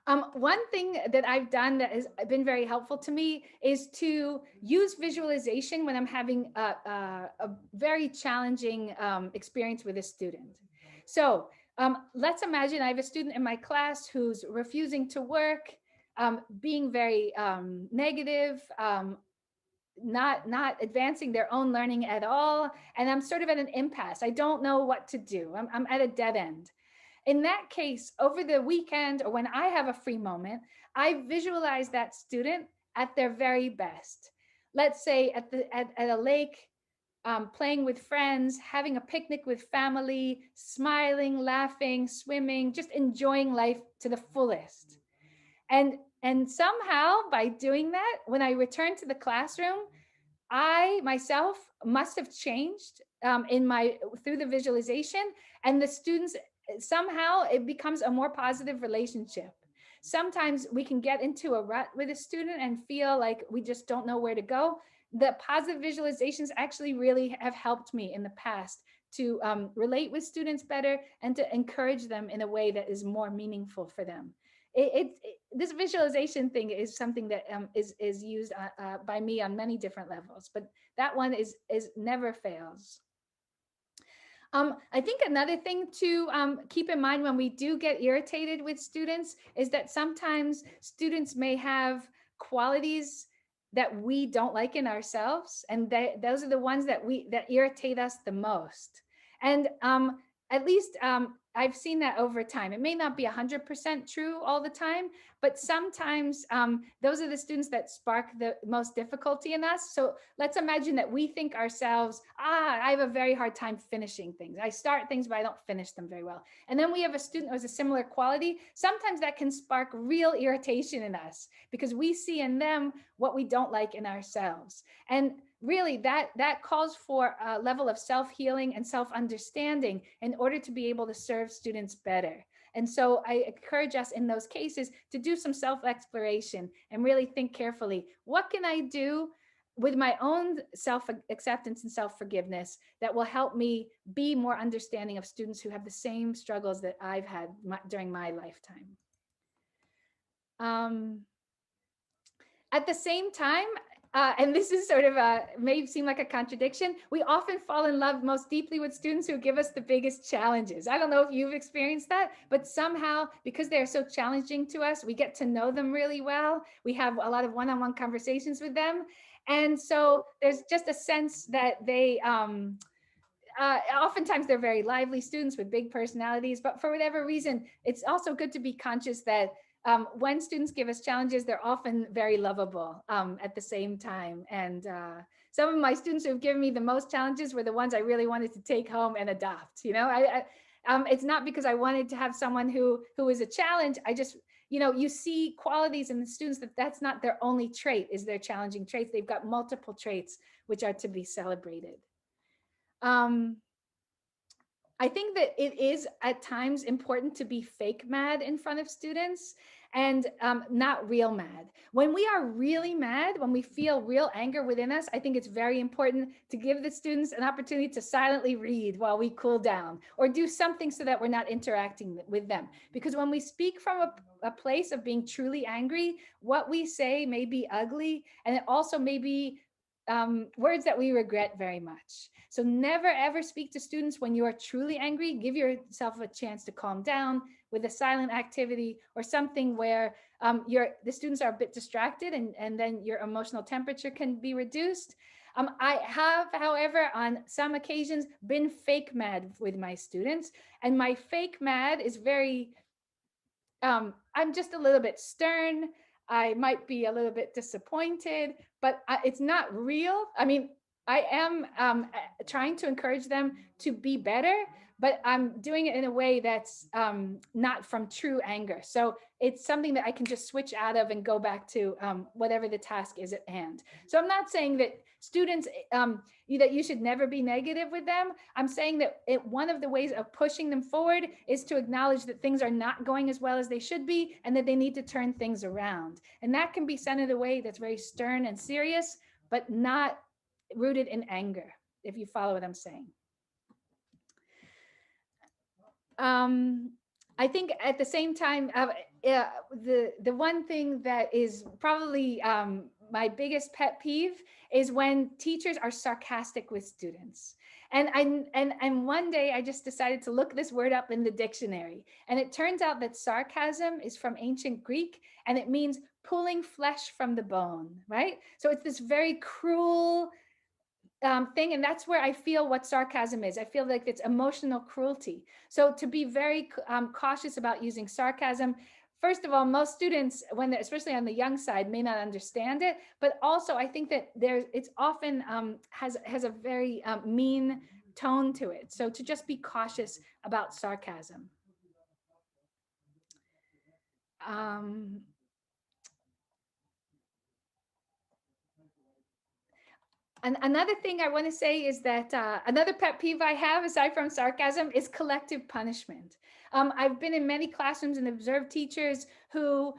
One thing that I've done that has been very helpful to me is to use visualization when I'm having a very challenging experience with a student. So let's imagine I have a student in my class who's refusing to work, being very negative, not advancing their own learning at all. And I'm sort of at an impasse. I don't know what to do. I'm at a dead end. In that case, over the weekend or when I have a free moment, I visualize that student at their very best. Let's say at a lake, playing with friends, having a picnic with family, smiling, laughing, swimming, just enjoying life to the fullest. And somehow by doing that, when I return to the classroom, I myself must have changed through the visualization, and the students, somehow it becomes a more positive relationship. Sometimes we can get into a rut with a student and feel like we just don't know where to go. The positive visualizations actually really have helped me in the past to relate with students better and to encourage them in a way that is more meaningful for them. This visualization thing is something that is used by me on many different levels, but that one is never fails. I think another thing to keep in mind when we do get irritated with students is that sometimes students may have qualities that we don't like in ourselves, and those are the ones that irritate us the most. And at least I've seen that over time. It may not be 100% true all the time, but sometimes those are the students that spark the most difficulty in us. So let's imagine that we think ourselves, I have a very hard time finishing things. I start things, but I don't finish them very well. And then we have a student who has a similar quality. Sometimes that can spark real irritation in us because we see in them what we don't like in ourselves. And really that calls for a level of self-healing and self-understanding in order to be able to serve students better. And so I encourage us in those cases to do some self-exploration and really think carefully, what can I do with my own self-acceptance and self-forgiveness that will help me be more understanding of students who have the same struggles that I've had during my lifetime. At the same time, and this is sort of may seem like a contradiction, we often fall in love most deeply with students who give us the biggest challenges. I don't know if you've experienced that, but somehow, because they're so challenging to us, we get to know them really well. We have a lot of one-on-one conversations with them. And so there's just a sense that they, oftentimes they're very lively students with big personalities, but for whatever reason, it's also good to be conscious that when students give us challenges, they're often very lovable at the same time. And some of my students who have given me the most challenges were the ones I really wanted to take home and adopt. You know, it's not because I wanted to have someone who is a challenge. I just, you know, you see qualities in the students that's not their only trait, is their challenging traits. They've got multiple traits which are to be celebrated. I think that it is at times important to be fake mad in front of students and not real mad. When we are really mad, when we feel real anger within us, I think it's very important to give the students an opportunity to silently read while we cool down, or do something so that we're not interacting with them. Because when we speak from a place of being truly angry, what we say may be ugly, and it also may be words that we regret very much. So never ever speak to students when you are truly angry. Give yourself a chance to calm down with a silent activity or something where the students are a bit distracted, and then your emotional temperature can be reduced. I have, however, on some occasions been fake mad with my students, and my fake mad is very, I'm just a little bit stern. I might be a little bit disappointed, but it's not real. I mean, I am trying to encourage them to be better, but I'm doing it in a way that's not from true anger. So it's something that I can just switch out of and go back to whatever the task is at hand. So I'm not saying that students, that you should never be negative with them. I'm saying that one of the ways of pushing them forward is to acknowledge that things are not going as well as they should be, and that they need to turn things around. And that can be sent in a way that's very stern and serious, but not rooted in anger, if you follow what I'm saying. I think at the same time, the one thing that is probably my biggest pet peeve is when teachers are sarcastic with students. And one day I just decided to look this word up in the dictionary, and it turns out that sarcasm is from ancient Greek, and it means pulling flesh from the bone, right? So it's this very cruel thing, and that's where I feel what sarcasm is. I feel like it's emotional cruelty. So to be very cautious about using sarcasm. First of all, most students, when they're, especially on the young side, may not understand it. But also, I think that it's often has a very mean tone to it. So to just be cautious about sarcasm. And another thing I want to say is that another pet peeve I have, aside from sarcasm, is collective punishment. I've been in many classrooms and observed teachers who,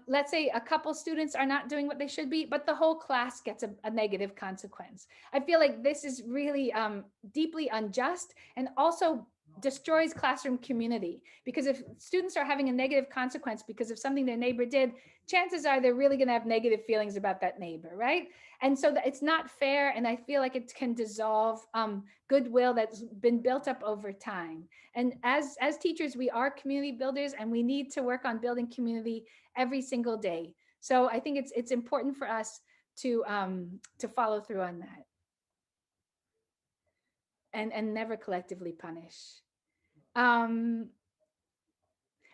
let's say a couple students are not doing what they should be, but the whole class gets a negative consequence. I feel like this is really deeply unjust, and also destroys classroom community, because if students are having a negative consequence because of something their neighbor did, chances are they're really going to have negative feelings about that neighbor, right? And so it's not fair, and I feel like it can dissolve goodwill that's been built up over time. And as teachers, we are community builders, and we need to work on building community every single day. So I think it's important for us to follow through on that, and never collectively punish.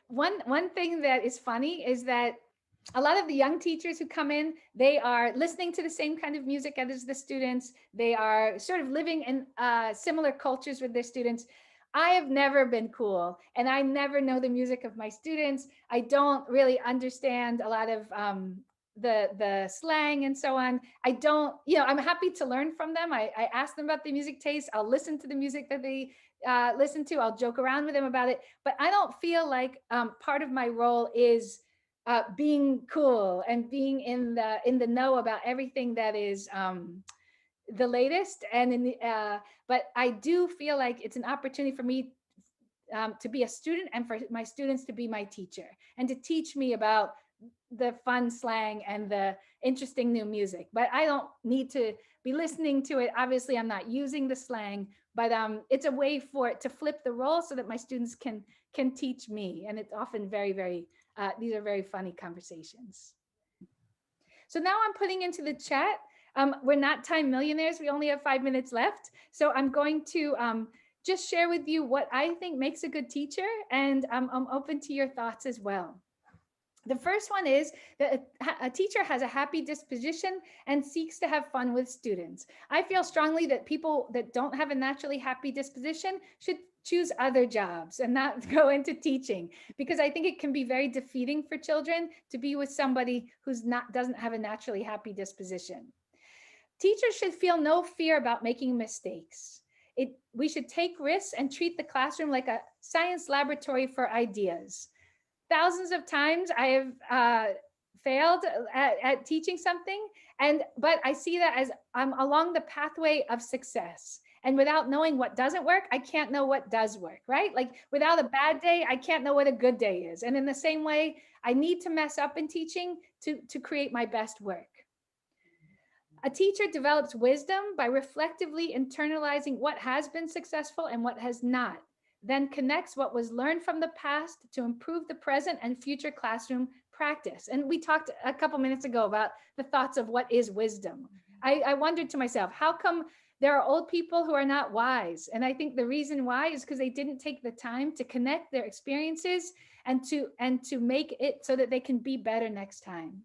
One thing that is funny is that a lot of the young teachers who come in, they are listening to the same kind of music as the students. They are sort of living in similar cultures with their students. I have never been cool, and I never know the music of my students. I don't really understand a lot of the slang and so on. I don't, I'm happy to learn from them. I ask them about the music taste. I'll listen to the music that they listen to. I'll joke around with them about it. But I don't feel like part of my role is being cool and being in the know about everything that is the latest. And but I do feel like it's an opportunity for me to be a student and for my students to be my teacher and to teach me about the fun slang and the interesting new music. But I don't need to be listening to it. Obviously, I'm not using the slang, but it's a way for it to flip the role so that my students can teach me. And it's often very these are very funny conversations. So now I'm putting into the chat. We're not time millionaires. We only have 5 minutes left. So I'm going to just share with you what I think makes a good teacher. And I'm open to your thoughts as well. The first one is that a teacher has a happy disposition and seeks to have fun with students. I feel strongly that people that don't have a naturally happy disposition should choose other jobs and not go into teaching, because I think it can be very defeating for children to be with somebody who's doesn't have a naturally happy disposition. Teachers should feel no fear about making mistakes. We should take risks and treat the classroom like a science laboratory for ideas. Thousands of times I have failed at teaching something, but I see that as I'm along the pathway of success. And without knowing what doesn't work, I can't know what does work, right? Like without a bad day, I can't know what a good day is. And in the same way, I need to mess up in teaching to create my best work. A teacher develops wisdom by reflectively internalizing what has been successful and what has not, then connects what was learned from the past to improve the present and future classroom practice. And we talked a couple minutes ago about the thoughts of what is wisdom. I wondered to myself, how come there are old people who are not wise? And I think the reason why is because they didn't take the time to connect their experiences and to make it so that they can be better next time.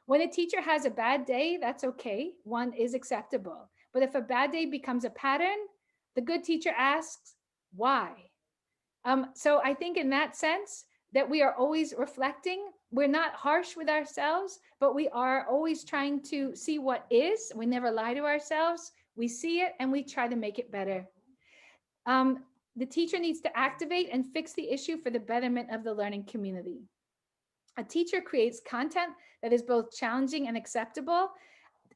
When a teacher has a bad day, that's okay. One is acceptable. But if a bad day becomes a pattern, the good teacher asks, why? So I think in that sense that we are always reflecting. We're not harsh with ourselves, but we are always trying to see what is. We never lie to ourselves. We see it and we try to make it better. The teacher needs to activate and fix the issue for the betterment of the learning community. A teacher creates content that is both challenging and acceptable.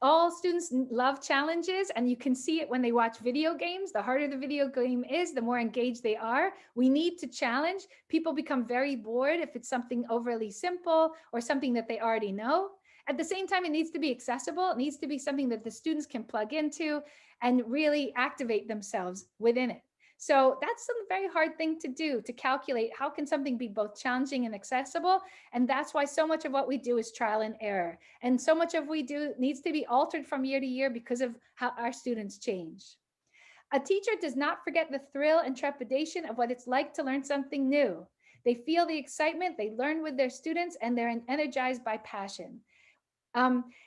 All students love challenges, and you can see it when they watch video games. The harder the video game is, the more engaged they are. We need to challenge. People become very bored if it's something overly simple or something that they already know. At the same time, it needs to be accessible. It needs to be something that the students can plug into and really activate themselves within it. So that's a very hard thing to do, to calculate how can something be both challenging and accessible. And that's why so much of what we do is trial and error. And so much of what we do needs to be altered from year to year because of how our students change. A teacher does not forget the thrill and trepidation of what it's like to learn something new. They feel the excitement, they learn with their students, and they're energized by passion.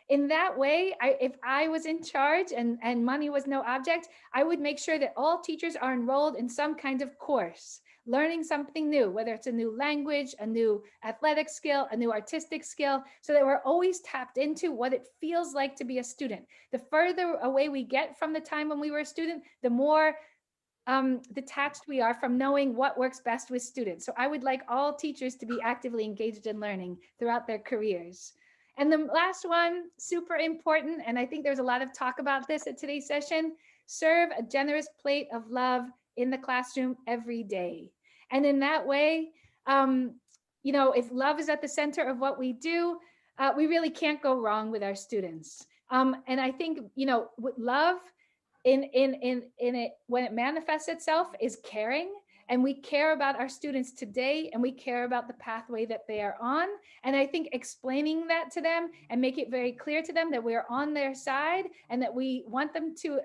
In that way, if I was in charge and money was no object, I would make sure that all teachers are enrolled in some kind of course, learning something new, whether it's a new language, a new athletic skill, a new artistic skill, so that we're always tapped into what it feels like to be a student. The further away we get from the time when we were a student, the more detached we are from knowing what works best with students. So I would like all teachers to be actively engaged in learning throughout their careers. And the last one, super important, and I think there's a lot of talk about this at today's session: serve a generous plate of love in the classroom every day. And in that way, if love is at the center of what we do, we really can't go wrong with our students. And I think, with love in it, when it manifests itself, is caring. And we care about our students today, and we care about the pathway that they are on. And I think explaining that to them and make it very clear to them that we're on their side and that we want them to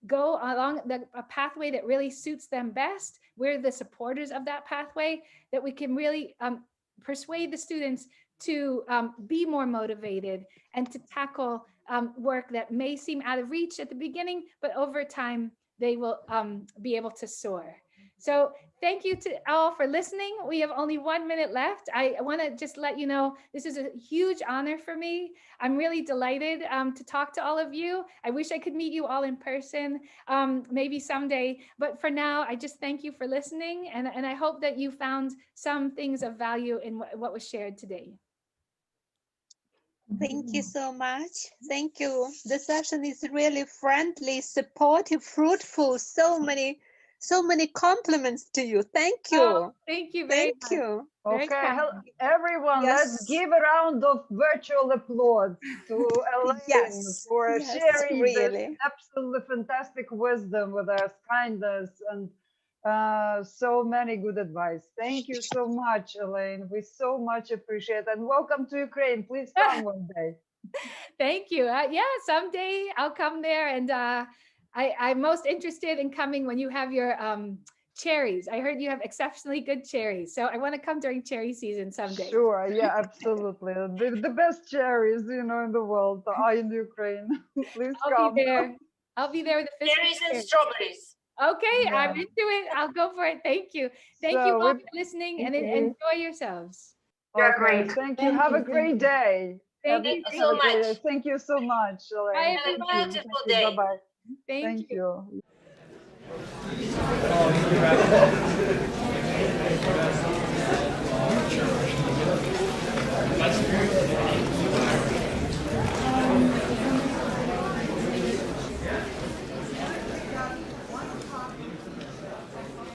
go along a pathway that really suits them best. We're the supporters of that pathway, that we can really persuade the students to be more motivated and to tackle work that may seem out of reach at the beginning, but over time, they will be able to soar. So thank you to all for listening. We have only 1 minute left. I want to just let you know, this is a huge honor for me. I'm really delighted to talk to all of you. I wish I could meet you all in person, maybe someday. But for now, I just thank you for listening. And I hope that you found some things of value in what was shared today. Thank you so much. Thank you. The session is really friendly, supportive, fruitful. So many compliments to you. Thank you. Oh, thank you very Thank much. you. Very Okay, kind. everyone, let's Yes. give a round of virtual applause to Elaine Yes. for Yes, sharing this really. absolutely fantastic wisdom with us, kindness, and so many good advice. Thank you so much, Elaine. We so much appreciate it. And welcome to Ukraine. Please come one day. Thank you. Yeah, someday I'll come there, and I'm most interested in coming when you have your cherries. I heard you have exceptionally good cherries, so I want to come during cherry season someday. Sure, yeah, absolutely. The best cherries, in the world are in Ukraine. Please I'll come. be there. I'll be there with the Cherries and strawberries. Okay, Yeah. I'm into it. I'll go for it. Thank you. Thank you So all for listening, and Thank you. enjoy yourselves. You're Okay, great. thank you. Have a great day. Thank Thank you. you so much. Thank you so much, Elaine. Bye, Have a everyone. beautiful day. Bye-bye. Thank you. Thank you.